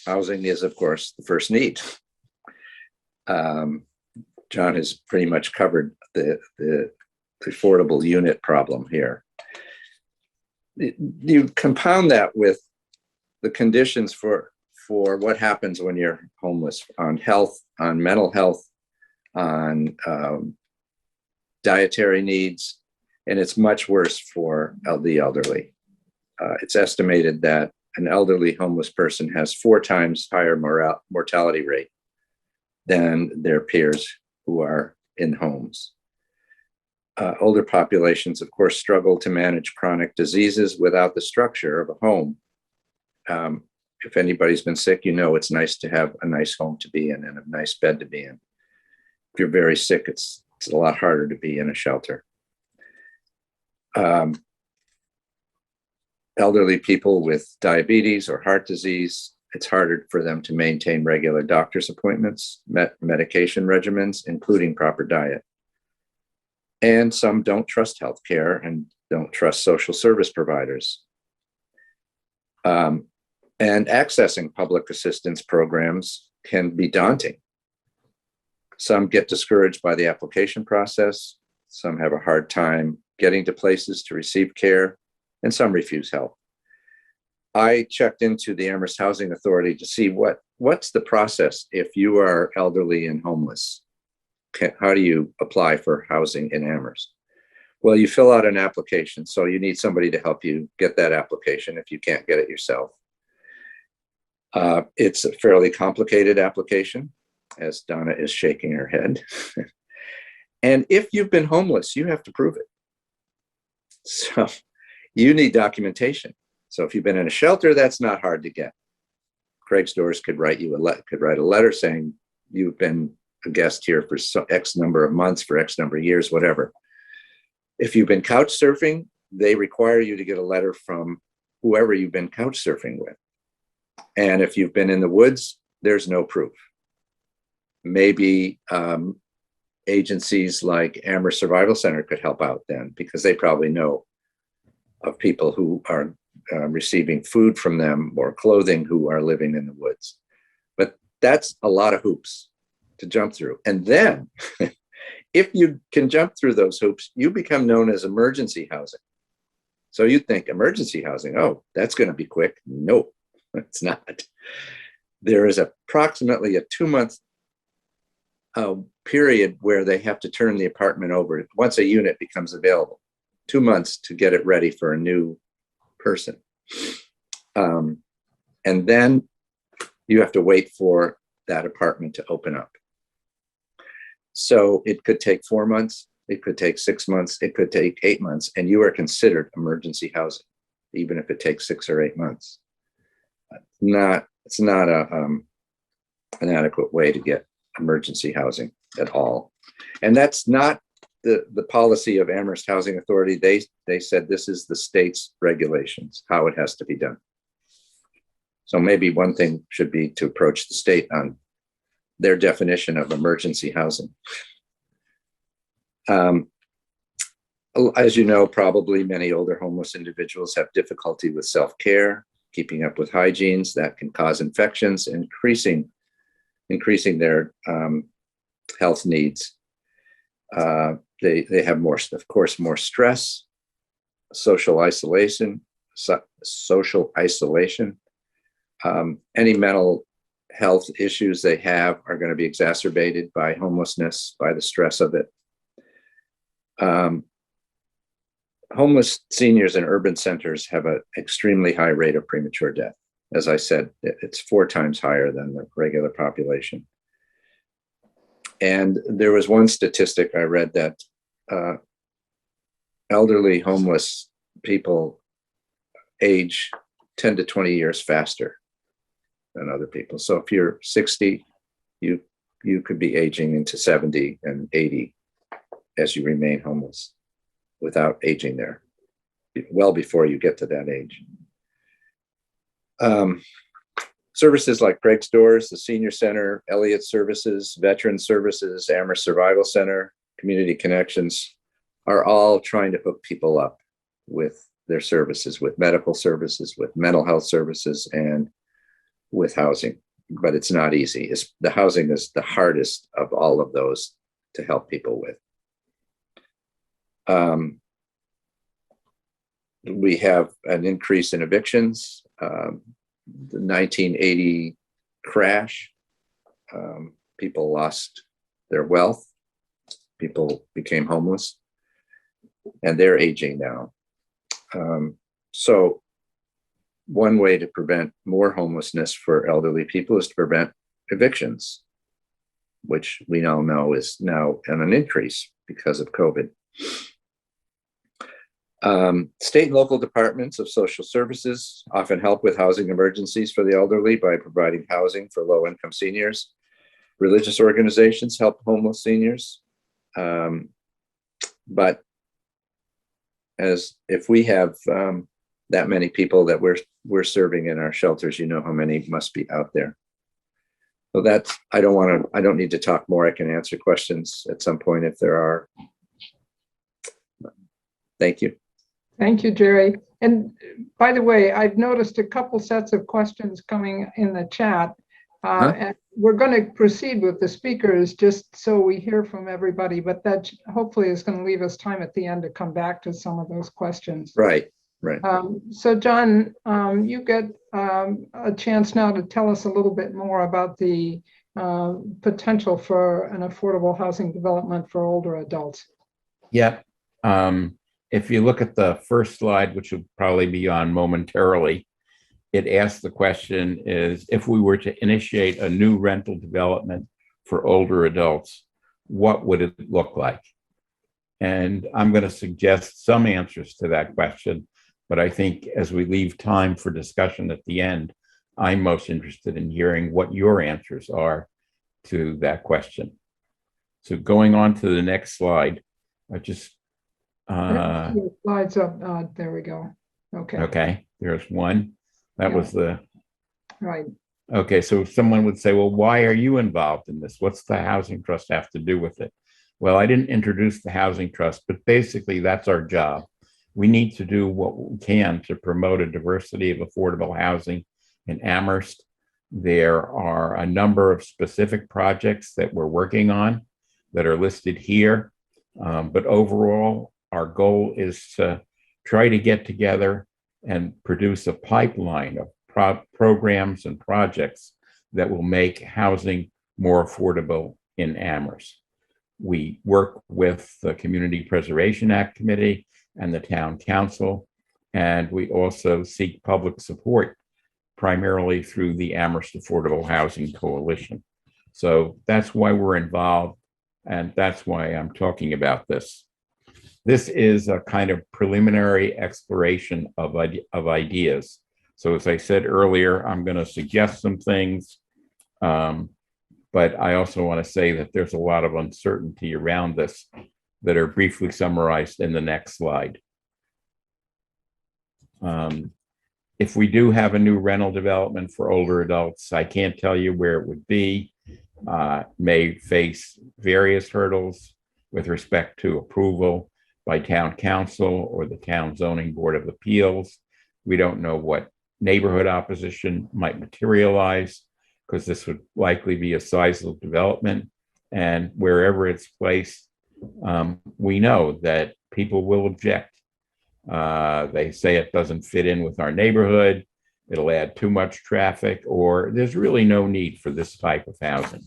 G: housing is, of course, the first need. John has pretty much covered the affordable unit problem here. You compound that with the conditions for what happens when you're homeless, on health, on mental health, on dietary needs, and it's much worse for the elderly. It's estimated that an elderly homeless person has 4 times higher mortality rate than their peers who are in homes. Older populations, of course, struggle to manage chronic diseases without the structure of a home. If anybody's been sick, you know it's nice to have a nice home to be in and a nice bed to be in. If you're very sick, it's a lot harder to be in a shelter. Elderly people with diabetes or heart disease, it's harder for them to maintain regular doctor's appointments, medication regimens, including proper diet. And some don't trust healthcare and don't trust social service providers. And accessing public assistance programs can be daunting. Some get discouraged by the application process. Some have a hard time getting to places to receive care, and some refuse help. I checked into the Amherst Housing Authority to see what's the process if you are elderly and homeless. How do you apply for housing in Amherst? Well, you fill out an application, so you need somebody to help you get that application if you can't get it yourself. It's a fairly complicated application, as Donna is shaking her head. And if you've been homeless, you have to prove it. So you need documentation. So if you've been in a shelter, that's not hard to get. Craig's Doors could write a letter saying you've been a guest here for X number of months, for X number of years, whatever. If you've been couch surfing, they require you to get a letter from whoever you've been couch surfing with. And if you've been in the woods, there's no proof. Maybe agencies like Amherst Survival Center could help out then, because they probably know of people who are receiving food from them or clothing who are living in the woods. But that's a lot of hoops to jump through. And then if you can jump through those hoops, you become known as emergency housing. So you think emergency housing, oh, that's going to be quick. Nope, it's not. There is approximately a 2-month period where they have to turn the apartment over once a unit becomes available. 2 months to get it ready for a new person. And then you have to wait for that apartment to open up. So it could take 4 months, it could take 6 months, it could take 8 months, and you are considered emergency housing, even if it takes 6 or 8 months. It's not an adequate way to get emergency housing at all. And that's not the policy of Amherst Housing Authority. They said this is the state's regulations, how it has to be done. So maybe one thing should be to approach the state on their definition of emergency housing. As you know, probably many older homeless individuals have difficulty with self-care, keeping up with hygienes that can cause infections, increasing their health needs. They have more, of course, more stress, social isolation. Any mental health issues they have are going to be exacerbated by homelessness, by the stress of it. Homeless seniors in urban centers have an extremely high rate of premature death. As I said, it's 4 times higher than the regular population. And there was one statistic I read that elderly homeless people age 10 to 20 years faster than other people. So if you're 60, you could be aging into 70 and 80 as you remain homeless without aging there, well before you get to that age. Services like Craig's Doors, the Senior Center, Elliott Services, Veteran Services, Amherst Survival Center, Community Connections are all trying to hook people up with their services, with medical services, with mental health services, and with housing. But it's not easy. The housing is the hardest of all of those to help people with. We have an increase in evictions. The 1980 crash, people lost their wealth, people became homeless, and they're aging now. So one way to prevent more homelessness for elderly people is to prevent evictions, which we now know is now on an increase because of COVID. State and local departments of social services often help with housing emergencies for the elderly by providing housing for low-income seniors. Religious organizations help homeless seniors. But as if we have that many people that we're serving in our shelters, you know how many must be out there. So that's, I don't need to talk more. I can answer questions at some point if there are. Thank you.
D: Thank you, Jerry. And by the way, I've noticed a couple sets of questions coming in the chat. And we're going to proceed with the speakers just so we hear from everybody, but that hopefully is going to leave us time at the end to come back to some of those questions.
G: Right.
D: So John, you get a chance now to tell us a little bit more about the potential for an affordable housing development for older adults.
C: Yeah. If you look at the first slide, which will probably be on momentarily, it asks the question is, if we were to initiate a new rental development for older adults, what would it look like? And I'm going to suggest some answers to that question, but I think as we leave time for discussion at the end, I'm most interested in hearing what your answers are to that question. So going on to the next slide, I just
D: slides up. There we go.
C: Okay, there's one. That was the
D: right.
C: Okay, so someone would say, well, why are you involved in this? What's the housing trust have to do with it? Well, I didn't introduce the housing trust, but basically that's our job. We need to do what we can to promote a diversity of affordable housing in Amherst. There are a number of specific projects that we're working on that are listed here. But overall, our goal is to try to get together and produce a pipeline of programs and projects that will make housing more affordable in Amherst. We work with the Community Preservation Act Committee and the Town Council, and we also seek public support primarily through the Amherst Affordable Housing Coalition. So that's why we're involved, and that's why I'm talking about this. This is a kind of preliminary exploration of ideas. So as I said earlier, I'm going to suggest some things, but I also want to say that there's a lot of uncertainty around this that are briefly summarized in the next slide. If we do have a new rental development for older adults, I can't tell you where it would be. may face various hurdles with respect to approval by town council or the town zoning board of appeals. We don't know what neighborhood opposition might materialize, because this would likely be a sizable development. And wherever it's placed, we know that people will object. They say it doesn't fit in with our neighborhood, it'll add too much traffic, or there's really no need for this type of housing.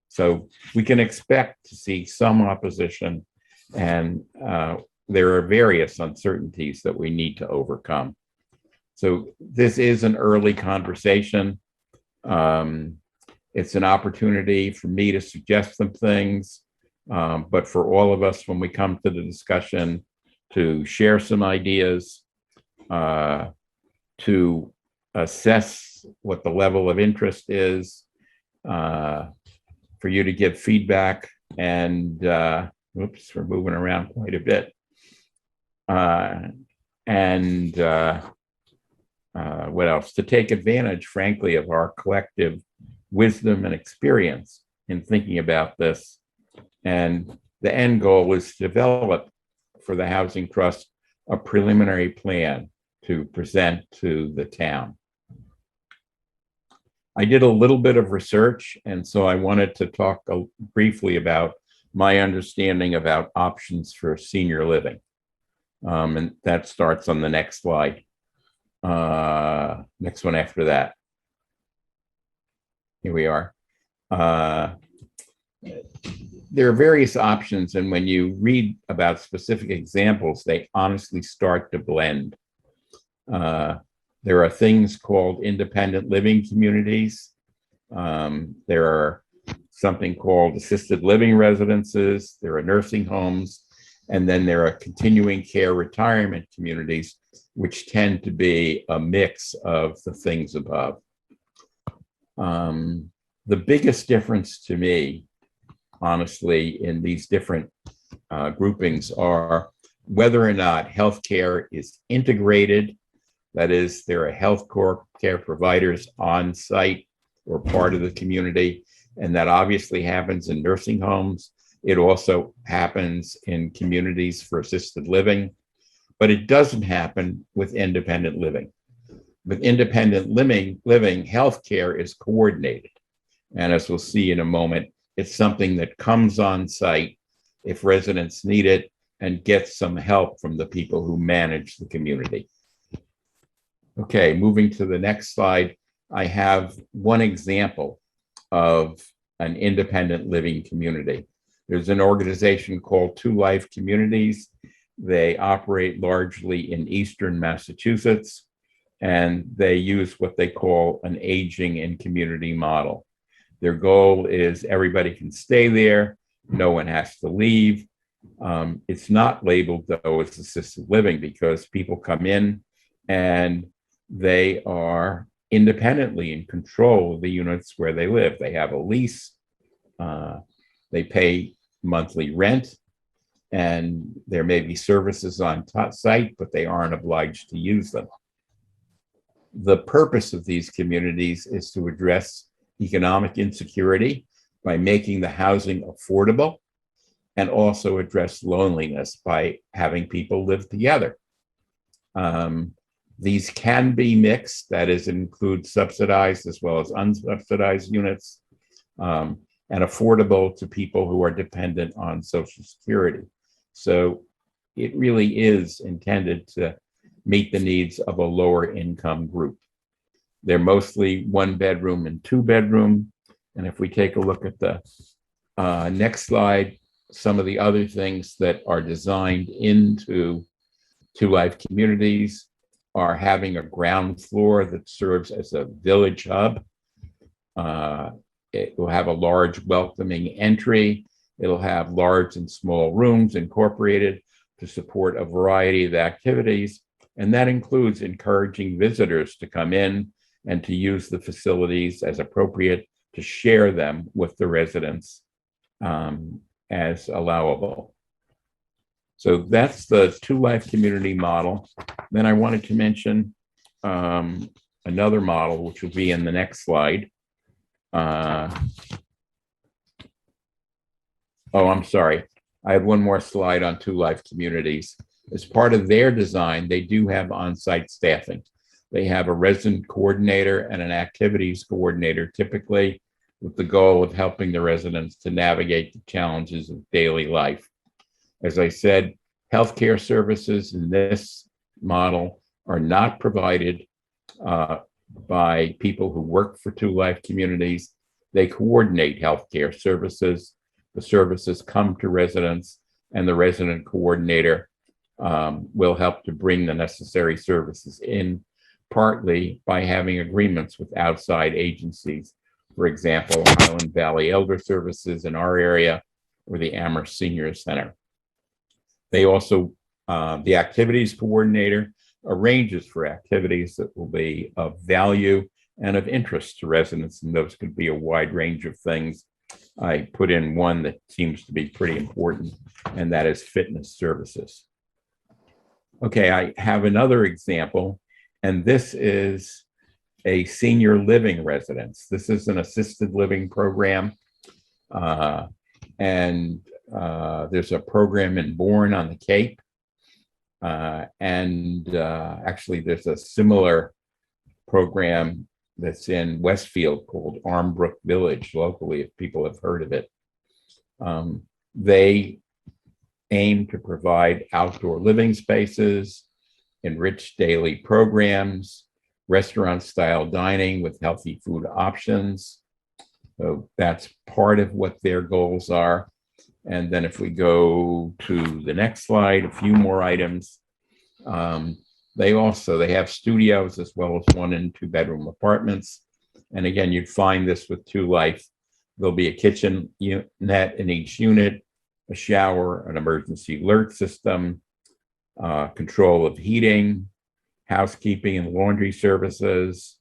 C: So we can expect to see some opposition, and there are various uncertainties that we need to overcome. So this is an early conversation. It's an opportunity for me to suggest some things, but for all of us, when we come to the discussion, to share some ideas, to assess what the level of interest is, for you to give feedback, and oops, we're moving around quite a bit. What else? To take advantage, frankly, of our collective wisdom and experience in thinking about this. And the end goal is to develop for the Housing Trust a preliminary plan to present to the town. I did a little bit of research, and so I wanted to talk briefly about my understanding about options for senior living. And that starts on the next slide. Next one after that. Here we are. There are various options, and when you read about specific examples, they honestly start to blend. There are things called independent living communities. There are something called assisted living residences. There are nursing homes. And then there are continuing care retirement communities, which tend to be a mix of the things above. The biggest difference to me, honestly, in these different groupings are whether or not healthcare is integrated. That is, there are health care providers on site or part of the community, and that obviously happens in nursing homes. It also happens in communities for assisted living, but it doesn't happen with independent living. With independent living, healthcare is coordinated. And as we'll see in a moment, it's something that comes on site if residents need it and gets some help from the people who manage the community. Okay, moving to the next slide, I have one example of an independent living community. There's an organization called Two Life Communities. They operate largely in Eastern Massachusetts, and they use what they call an aging in community model. Their goal is everybody can stay there, no one has to leave. It's not labeled, though, as assisted living because people come in and they are independently in control of the units where they live. They have a lease, they pay monthly rent, and there may be services on site, but they aren't obliged to use them. The purpose of these communities is to address economic insecurity by making the housing affordable, and also address loneliness by having people live together. These can be mixed, that is, include subsidized as well as unsubsidized units, and affordable to people who are dependent on Social Security. So it really is intended to meet the needs of a lower income group. They're mostly 1 bedroom and 2 bedroom. And if we take a look at the next slide, some of the other things that are designed into Two Life Communities are having a ground floor that serves as a village hub. It will have a large welcoming entry. It'll have large and small rooms incorporated to support a variety of activities. And that includes encouraging visitors to come in and to use the facilities as appropriate, to share them with the residents as allowable. So that's the Two Life Community model. Then I wanted to mention another model, which will be in the next slide. Oh, I'm sorry. I have one more slide on Two Life Communities. As part of their design, they do have on-site staffing. They have a resident coordinator and an activities coordinator, typically with the goal of helping the residents to navigate the challenges of daily life. As I said, healthcare services in this model are not provided by people who work for Two Life Communities. They coordinate healthcare services. The services come to residents, and the resident coordinator will help to bring the necessary services in, partly by having agreements with outside agencies. For example, Highland Valley Elder Services in our area, or the Amherst Senior Center. They also, the activities coordinator arranges for activities that will be of value and of interest to residents, and those could be a wide range of things. I put in one that seems to be pretty important, and that is fitness services. Okay, I have another example, and this is a senior living residence. This is an assisted living program, and there's a program in Bourne on the Cape, and actually there's a similar program that's in Westfield called Armbrook Village locally, if people have heard of it. They aim to provide outdoor living spaces, enriched daily programs, restaurant-style dining with healthy food options. So that's part of what their goals are. And then if we go to the next slide, a few more items. They have studios as well as 1 and 2 bedroom apartments. And again, you'd find this with Two Life. There'll be a kitchen net in each unit, a shower, an emergency alert system, control of heating, housekeeping and laundry services,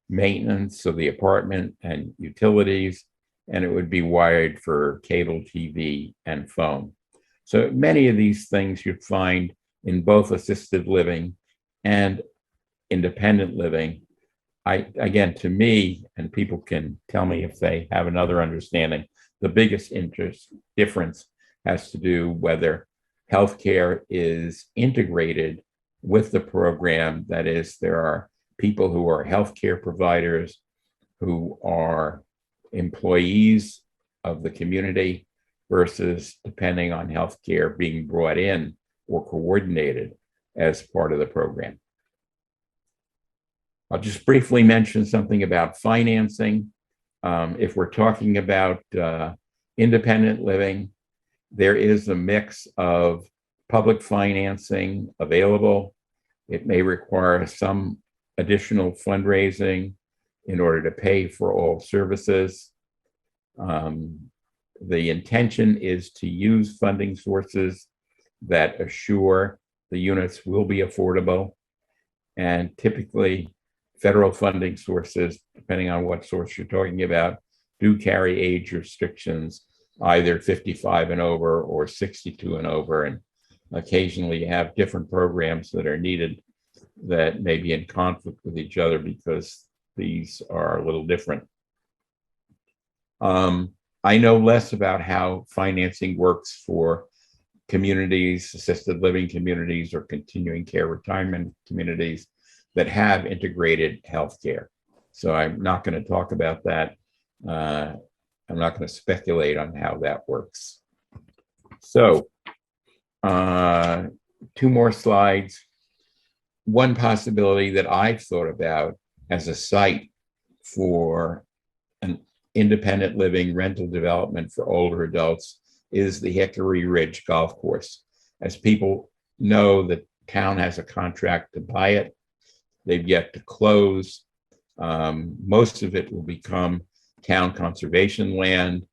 C: maintenance of the apartment and utilities, and it would be wired for cable TV and phone. So many of these things you'd find in both assisted living and independent living. Again, to me, and people can tell me if they have another understanding, the biggest difference has to do whether healthcare is integrated with the program. That is, there are people who are healthcare providers who are employees of the community versus depending on healthcare being brought in or coordinated as part of the program. I'll just briefly mention something about financing. If we're talking about independent living, there is a mix of public financing available. It may require some additional fundraising in order to pay for all services. The intention is to use funding sources that assure the units will be affordable. And typically, federal funding sources, depending on what source you're talking about, do carry age restrictions, either 55 and over or 62 and over. And occasionally you have different programs that are needed that may be in conflict with each other because these are a little different. I know less about how financing works for communities, assisted living communities, or continuing care retirement communities that have integrated healthcare. So I'm not going to talk about that. I'm not going to speculate on how that works. So 2 more slides. One possibility that I've thought about as a site for an independent living rental development for older adults is the Hickory Ridge Golf Course. As people know, the town has a contract to buy it. They've yet to close. Most of it will become town conservation land,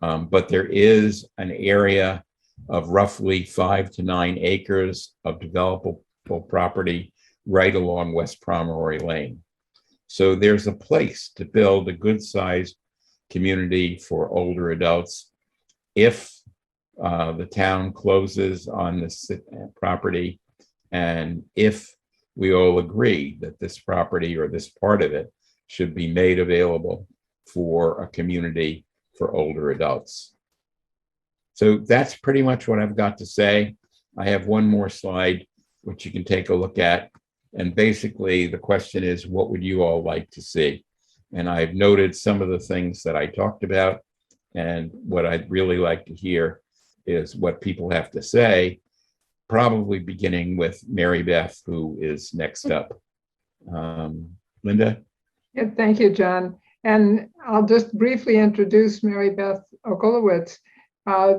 C: but there is an area of roughly 5 to 9 acres of developable property right along West Pomeroy Lane. So there's a place to build a good-sized community for older adults if the town closes on this property, and if we all agree that this property or this part of it should be made available for a community for older adults. So that's pretty much what I've got to say. I have one more slide, which you can take a look at. And basically the question is, what would you all like to see? And I've noted some of the things that I talked about. And what I'd really like to hear is what people have to say, probably beginning with Mary Beth, who is next up. Linda?
D: Yeah, thank you, John. And I'll just briefly introduce Mary Beth Okolowicz.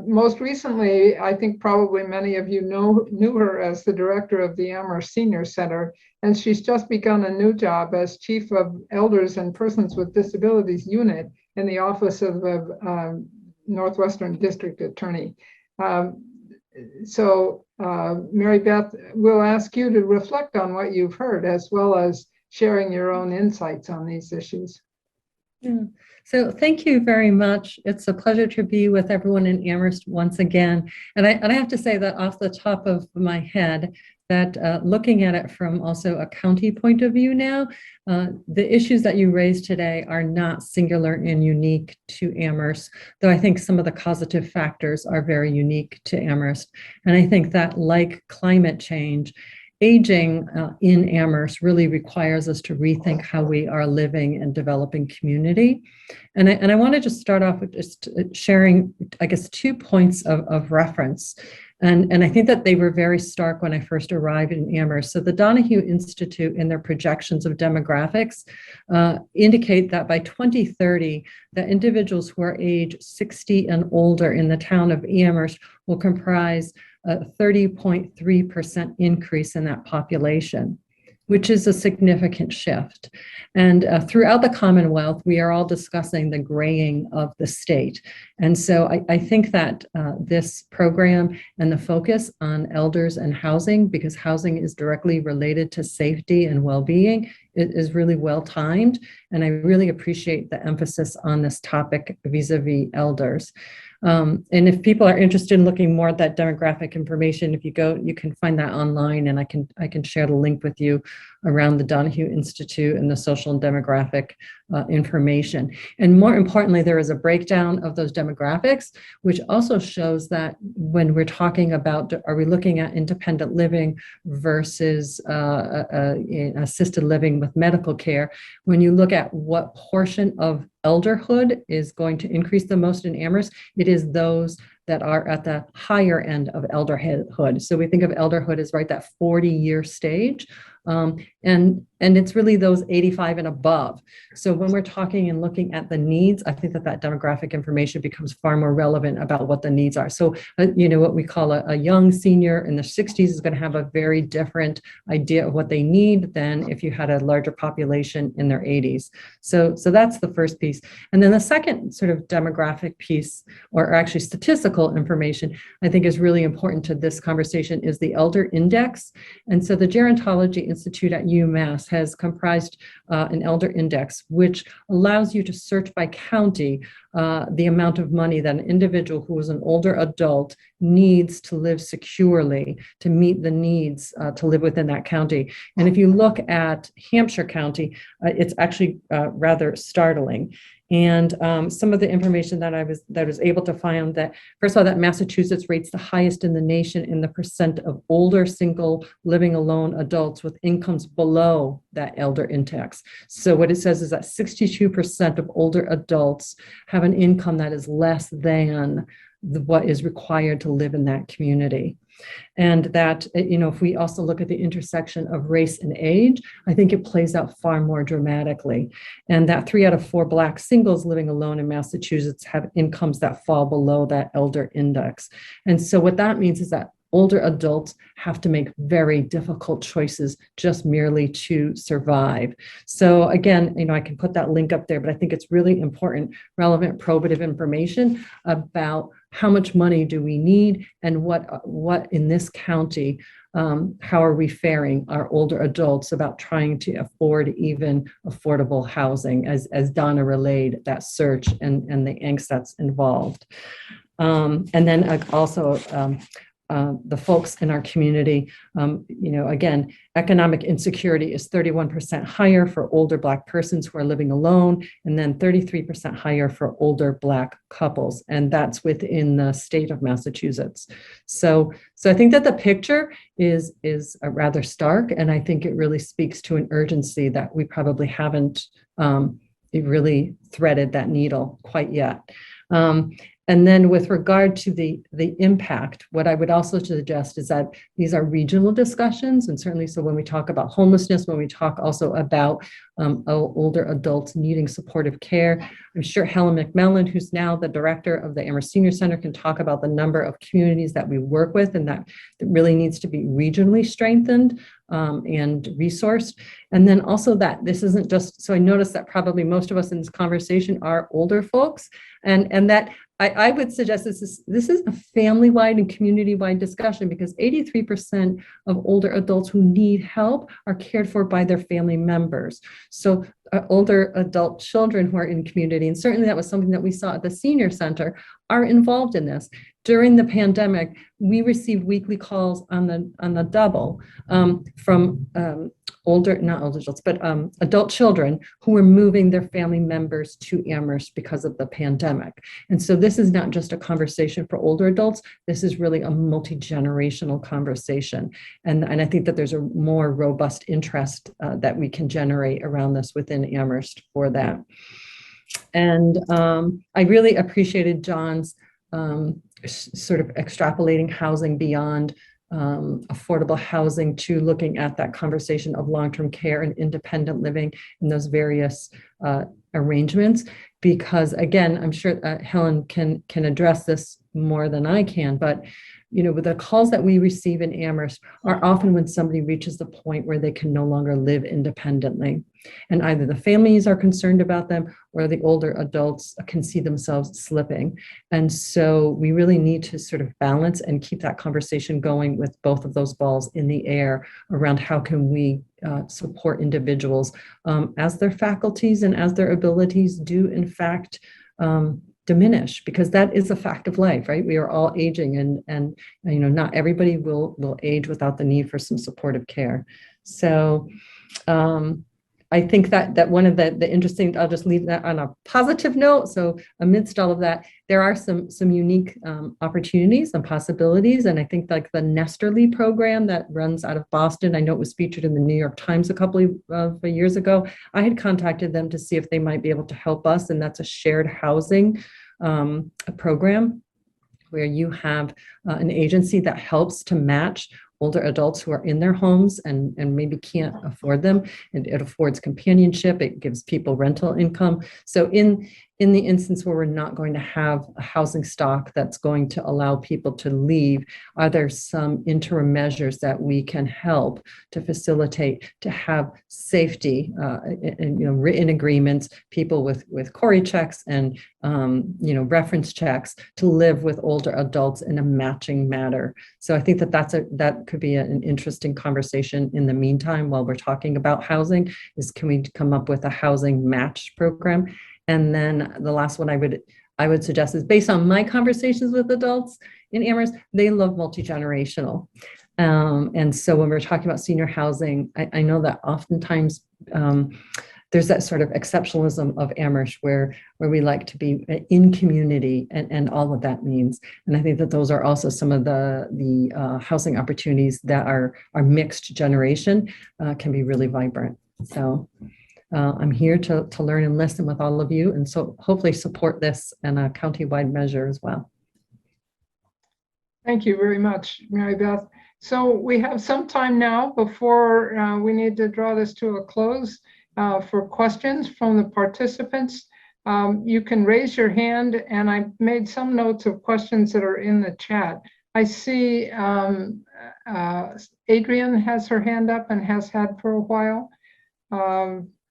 D: Most recently, I think probably many of you knew her as the director of the Amherst Senior Center, and she's just begun a new job as Chief of Elders and Persons with Disabilities Unit in the Office of the Northwestern District Attorney. Mary Beth, we'll ask you to reflect on what you've heard, as well as sharing your own insights on these issues.
H: Yeah. So thank you very much. It's a pleasure to be with everyone in Amherst once again. And I have to say that off the top of my head, that looking at it from also a county point of view now, the issues that you raised today are not singular and unique to Amherst, though I think some of the causative factors are very unique to Amherst. And I think that, like climate change, aging in Amherst really requires us to rethink how we are living and developing community. And I want to just start off with just sharing, I guess, 2 points of reference. And I think that they were very stark when I first arrived in Amherst. So the Donahue Institute, in their projections of demographics, indicate that by 2030, the individuals who are age 60 and older in the town of Amherst will comprise a 30.3% increase in that population, which is a significant shift. And throughout the Commonwealth, we are all discussing the graying of the state. And so I think that this program and the focus on elders and housing, because housing is directly related to safety and well-being, it is really well timed. And I really appreciate the emphasis on this topic vis-a-vis elders. And if people are interested in looking more at that demographic information, if you go, you can find that online, and I can share the link with you around the Donahue Institute and the social and demographic information. And more importantly, there is a breakdown of those demographics, which also shows that when we're talking about, are we looking at independent living versus assisted living with medical care, when you look at what portion of elderhood is going to increase the most in Amherst, it is those that are at the higher end of elderhood. So we think of elderhood as right that 40-year stage. And it's really those 85 and above. So when we're talking and looking at the needs, I think that demographic information becomes far more relevant about what the needs are. So, what we call a young senior in the 60s is going to have a very different idea of what they need than if you had a larger population in their 80s. So that's the first piece. And then the second sort of demographic piece, or actually statistical information, I think is really important to this conversation, is the Elder Index. And so the Gerontology Institute at UMass has comprised an elder index, which allows you to search by county the amount of money that an individual who is an older adult needs to live securely, to meet the needs to live within that county. And if you look at Hampshire County, it's actually rather startling. And some of the information that I was able to find, that first of all, that Massachusetts rates the highest in the nation in the percent of older single living alone adults with incomes below that elder index. So what it says is that 62% of older adults have an income that is less than what is required to live in that community. And that, if we also look at the intersection of race and age, I think it plays out far more dramatically. And that 3 out of 4 Black singles living alone in Massachusetts have incomes that fall below that elder index. And so what that means is that older adults have to make very difficult choices just merely to survive. So again, I can put that link up there, but I think it's really important, relevant, probative information about how much money do we need, and what in this county, how are we faring our older adults about trying to afford even affordable housing, as Donna relayed that search and the angst that's involved. And then also the folks in our community. Again, economic insecurity is 31% higher for older Black persons who are living alone, and then 33% higher for older Black couples. And that's within the state of Massachusetts. So I think that the picture is rather stark, and I think it really speaks to an urgency that we probably haven't really threaded that needle quite yet. And then with regard to the impact, what I would also suggest is that these are regional discussions. And certainly, so when we talk about homelessness, when we talk also about older adults needing supportive care, I'm sure Helen McMillan, who's now the director of the Amherst Senior Center, can talk about the number of communities that we work with and that really needs to be regionally strengthened and resourced. And then also that this isn't just, so I noticed that probably most of us in this conversation are older folks, and that I would suggest this is a family-wide and community-wide discussion, because 83% of older adults who need help are cared for by their family members. So older adult children who are in community, and certainly that was something that we saw at the senior center, are involved in this. During the pandemic, we received weekly calls on the double from not older adults, but adult children who were moving their family members to Amherst because of the pandemic. And so this is not just a conversation for older adults, this is really a multi-generational conversation. And I think that there's a more robust interest that we can generate around this within Amherst for that. And I really appreciated John's sort of extrapolating housing beyond affordable housing to looking at that conversation of long-term care and independent living in those various arrangements, because again, I'm sure Helen can address this more than I can, but with the calls that we receive in Amherst are often when somebody reaches the point where they can no longer live independently. And either the families are concerned about them or the older adults can see themselves slipping. And so we really need to sort of balance and keep that conversation going with both of those balls in the air around how can we support individuals as their faculties and as their abilities do in fact diminish, because that is a fact of life, right? We are all aging, and not everybody will age without the need for some supportive care. So I think that one of the interesting, I'll just leave that on a positive note. So amidst all of that, there are some unique opportunities and possibilities. And I think like the Nesterly program that runs out of Boston, I know it was featured in the New York Times a couple of years ago. I had contacted them to see if they might be able to help us. And that's a shared housing program where you have an agency that helps to match older adults who are in their homes and maybe can't afford them. And it affords companionship. It gives people rental income. So in the instance where we're not going to have a housing stock that's going to allow people to leave, are there some interim measures that we can help to facilitate to have safety and written agreements, people with Corey checks and reference checks to live with older adults in a matching manner. So I think that could be an interesting conversation in the meantime while we're talking about housing, is can we come up with a housing match program? And then the last one I would suggest is, based on my conversations with adults in Amherst, they love multi-generational. And so when we're talking about senior housing, I know that oftentimes there's that sort of exceptionalism of Amherst where we like to be in community and all of that means. And I think that those are also some of the housing opportunities that are mixed generation can be really vibrant. So I'm here to learn and listen with all of you, and so hopefully support this in a county-wide measure as well.
D: Thank you very much, Mary Beth. So we have some time now before we need to draw this to a close for questions from the participants. You can raise your hand, and I made some notes of questions that are in the chat. I see Adrian has her hand up and has had for a while.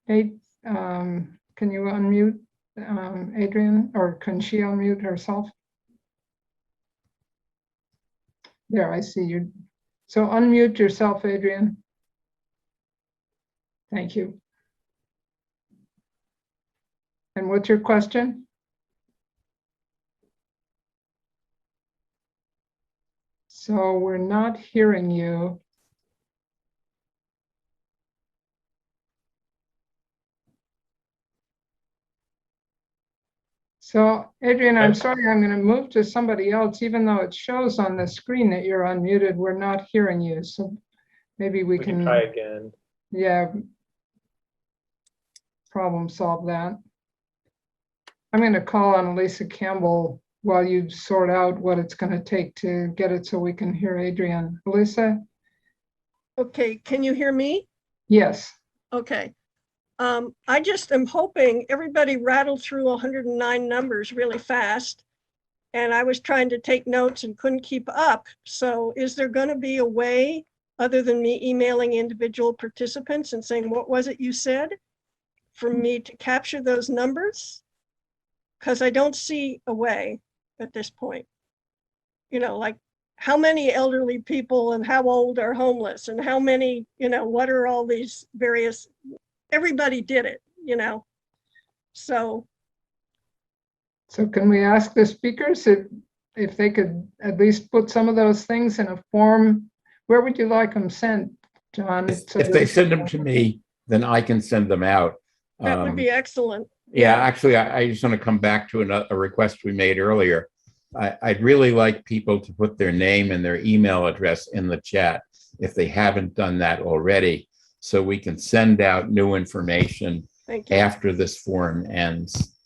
D: Can you unmute Adrian, or can she unmute herself? There, I see you. So unmute yourself, Adrian. Thank you. And what's your question? So we're not hearing you. So Adrian, I'm sorry, I'm going to move to somebody else, even though it shows on the screen that you're unmuted, we're not hearing you. So maybe we
E: We can
D: can,
E: try again.
D: yeah, problem solve that. I'm going to call on Lisa Campbell while you sort out what it's going to take to get it so we can hear Adrian. Lisa?
I: Okay, can you hear me?
D: Yes.
I: Okay. I just am hoping everybody rattled through 109 numbers really fast. And I was trying to take notes and couldn't keep up. So is there going to be a way other than me emailing individual participants and saying, what was it you said, for me to capture those numbers? Because I don't see a way at this point. You know, like how many elderly people and how old are homeless and how many, you know, what are all these various, everybody did it, you know. So
D: can we ask the speakers if they could at least put some of those things in a form? Where would you like them sent, John?
C: If they send them to me, then I can send them out.
I: that would be excellent.
C: Yeah, actually, I just want to come back to a request we made earlier. I'd really like people to put their name and their email address in the chat if they haven't done that already, so we can send out new information after this forum ends.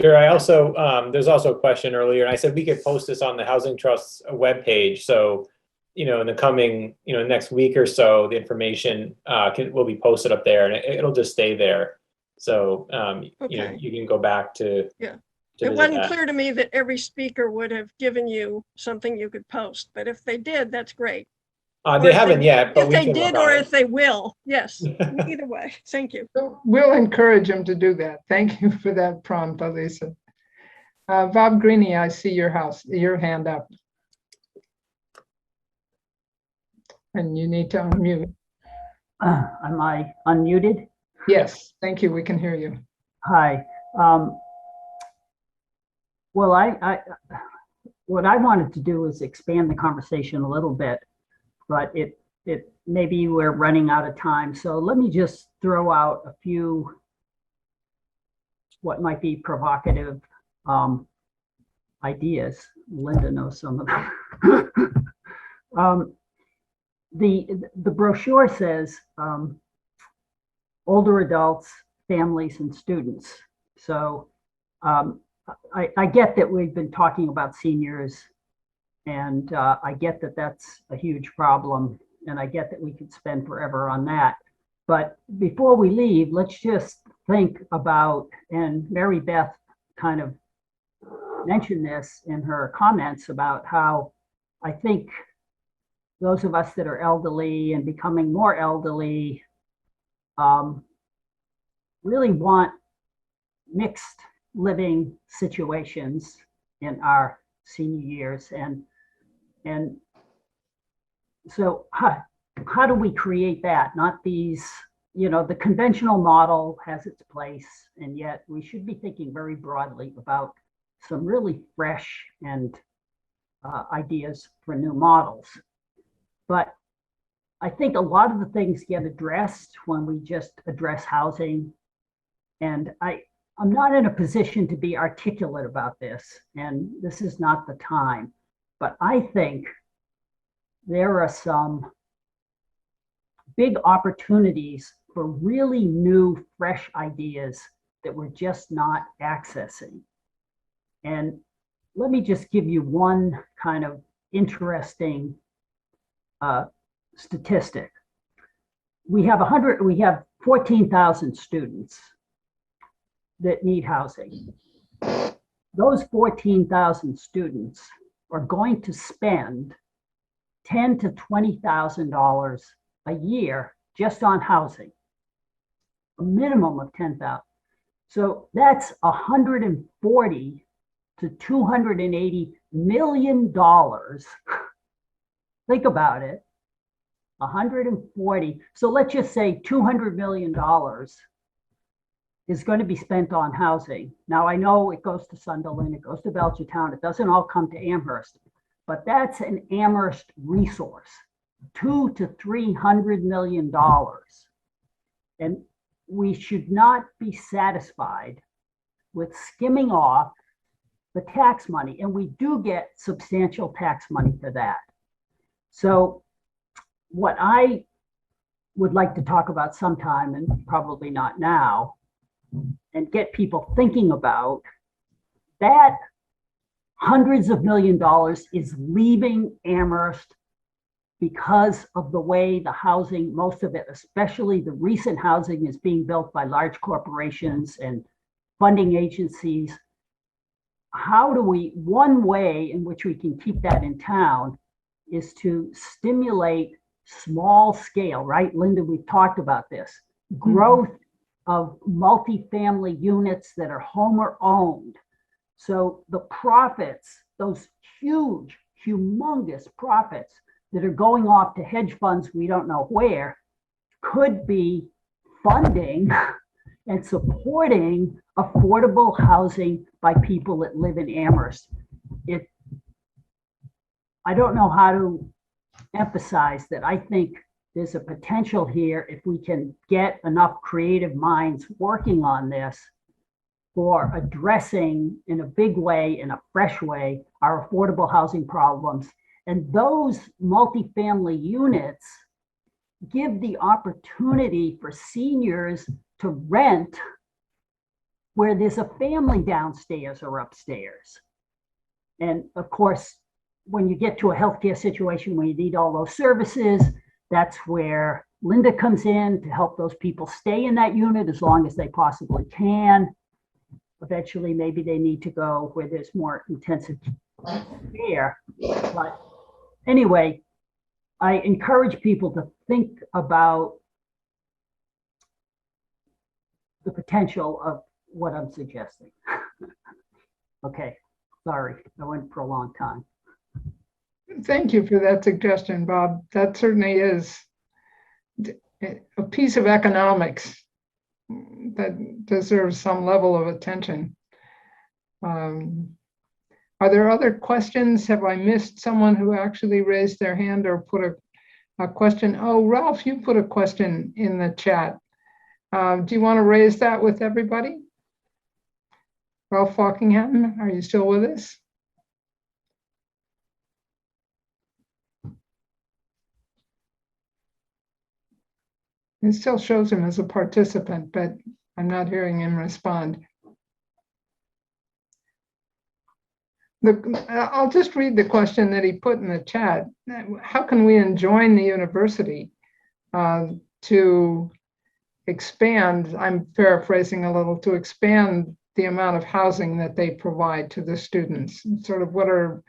E: Sure. I also, there's also a question earlier, and I said we could post this on the Housing Trust's webpage. So, you know, in the coming, you know, next week or so, the information will be posted up there, and it'll just stay there. So, you know, you can go back to.
I: Yeah. It wasn't clear to me that every speaker would have given you something you could post, but if they did, that's great.
E: They haven't yet, but
I: if they did, or if they will. Yes. Either way. Thank you.
D: We'll encourage them to do that. Thank you for that prompt, Elisa. Bob Greeny, I see your hand up. And you need to unmute.
J: Am I unmuted?
D: Yes, thank you. We can hear you.
J: Hi. Well, what I wanted to do is expand the conversation a little bit, but it maybe we're running out of time. So let me just throw out a few what might be provocative ideas. Linda knows some of them. The brochure says older adults, families, and students. So I get that we've been talking about seniors, and I get that that's a huge problem, and I get that we could spend forever on that. But before we leave, let's just think about, and Mary Beth kind of mentioned this in her comments about how I think those of us that are elderly and becoming more elderly really want mixed living situations in our senior years. And so how do we create that? Not these, you know, the conventional model has its place, and yet we should be thinking very broadly about some really fresh and ideas for new models. But I think a lot of the things get addressed when we just address housing. And I'm not in a position to be articulate about this, and this is not the time. But I think there are some big opportunities for really new, fresh ideas that we're just not accessing. And let me just give you one kind of interesting statistic. We have 14,000 students that need housing. Those 14,000 students are going to spend $10,000 to $20,000 a year just on housing, a minimum of $10,000. So that's $140 to $280 million. Think about it. 140. So let's just say $200 million is going to be spent on housing. Now, I know it goes to Sunderland, it goes to Belchertown, it doesn't all come to Amherst, but that's an Amherst resource, $200 to $300 million. And we should not be satisfied with skimming off the tax money. And we do get substantial tax money for that. So what I would like to talk about sometime, and probably not now, and get people thinking about that hundreds of $millions is leaving Amherst because of the way the housing, most of it, especially the recent housing, is being built by large corporations and funding agencies. How do we, one way in which we can keep that in town is to stimulate small scale, right? Linda, we've talked about this, growth of multifamily units that are homeowner owned. So the profits, those huge, humongous profits that are going off to hedge funds, we don't know where, could be funding and supporting affordable housing by people that live in Amherst. I don't know how to emphasize that. I think there's a potential here if we can get enough creative minds working on this for addressing in a big way, in a fresh way, our affordable housing problems. And those multifamily units give the opportunity for seniors to rent where there's a family downstairs or upstairs. And of course, when you get to a healthcare situation where you need all those services, that's where Linda comes in to help those people stay in that unit as long as they possibly can. Eventually, maybe they need to go where there's more intensive care. But anyway, I encourage people to think about the potential of what I'm suggesting. Okay, sorry, I went for a long time.
D: Thank you for that suggestion, Bob. That certainly is a piece of economics that deserves some level of attention. Are there other questions? Have I missed someone who actually raised their hand or put a question? Oh, Ralph, you put a question in the chat. Do you want to raise that with everybody? Ralph Walkingham, are you still with us? It still shows him as a participant, but I'm not hearing him respond. I'll just read the question that he put in the chat. How can we enjoin the university to expand, I'm paraphrasing a little, to expand the amount of housing that they provide to the students? Sort of what are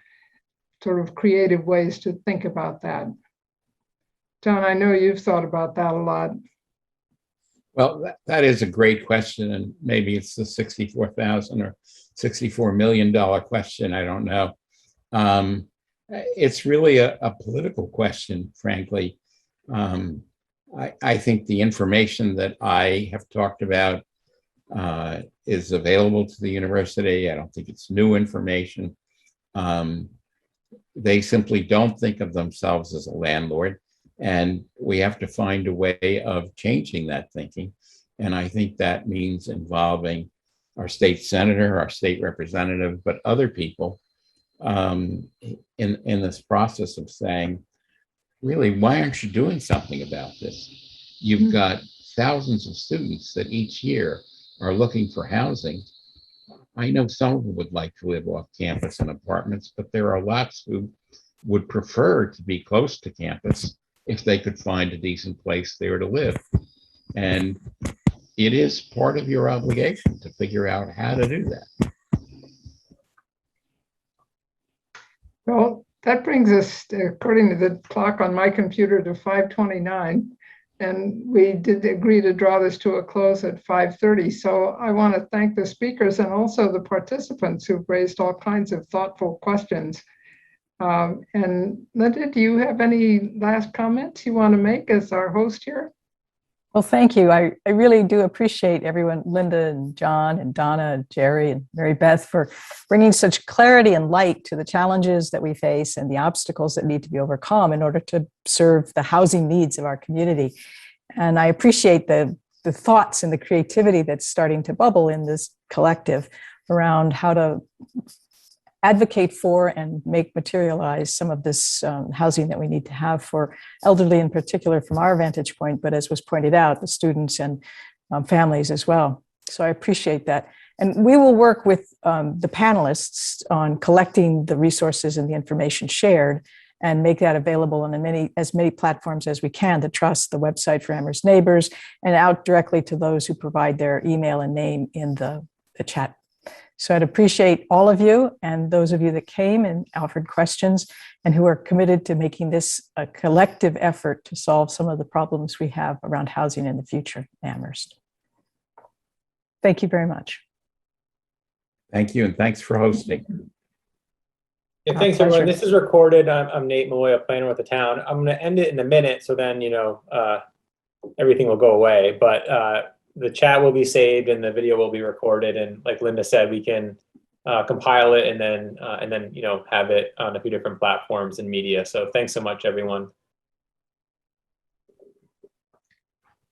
D: sort of creative ways to think about that? John, I know you've thought about that a lot.
C: Well, that is a great question, and maybe it's the $64,000 or $64 million question. I don't know. It's really a political question, frankly. I think the information that I have talked about is available to the university. I don't think it's new information. They simply don't think of themselves as a landlord. And we have to find a way of changing that thinking. And I think that means involving our state senator, our state representative, but other people in this process of saying, really, why aren't you doing something about this? You've got thousands of students that each year are looking for housing. I know some of them would like to live off campus in apartments, but there are lots who would prefer to be close to campus if they could find a decent place there to live. And it is part of your obligation to figure out how to do that.
D: Well, that brings us, according to the clock on my computer, to 5:29. And we did agree to draw this to a close at 5:30. So I want to thank the speakers and also the participants who've raised all kinds of thoughtful questions. And Linda, do you have any last comments you want to make as our host here?
A: Well, thank you. I really do appreciate everyone, Linda and John and Donna and Jerry and Mary Beth, for bringing such clarity and light to the challenges that we face and the obstacles that need to be overcome in order to serve the housing needs of our community. And I appreciate the thoughts and the creativity that's starting to bubble in this collective around how to advocate for and make materialize some of this housing that we need to have for elderly in particular from our vantage point, but as was pointed out, the students and families as well. So I appreciate that. And we will work with the panelists on collecting the resources and the information shared and make that available on as many platforms as we can, the Trust, the website for Amherst Neighbors, and out directly to those who provide their email and name in the chat. So I'd appreciate all of you and those of you that came and offered questions and who are committed to making this a collective effort to solve some of the problems we have around housing in the future in Amherst. Thank you very much.
C: Thank you, and thanks for hosting.
E: Yeah, thanks everyone. This is recorded. I'm Nate Malloy, a planner with the town. I'm going to end it in a minute, so then everything will go away. But the chat will be saved and the video will be recorded. And like Linda said, we can compile it and then have it on a few different platforms and media. So thanks so much, everyone.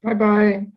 D: Bye-bye.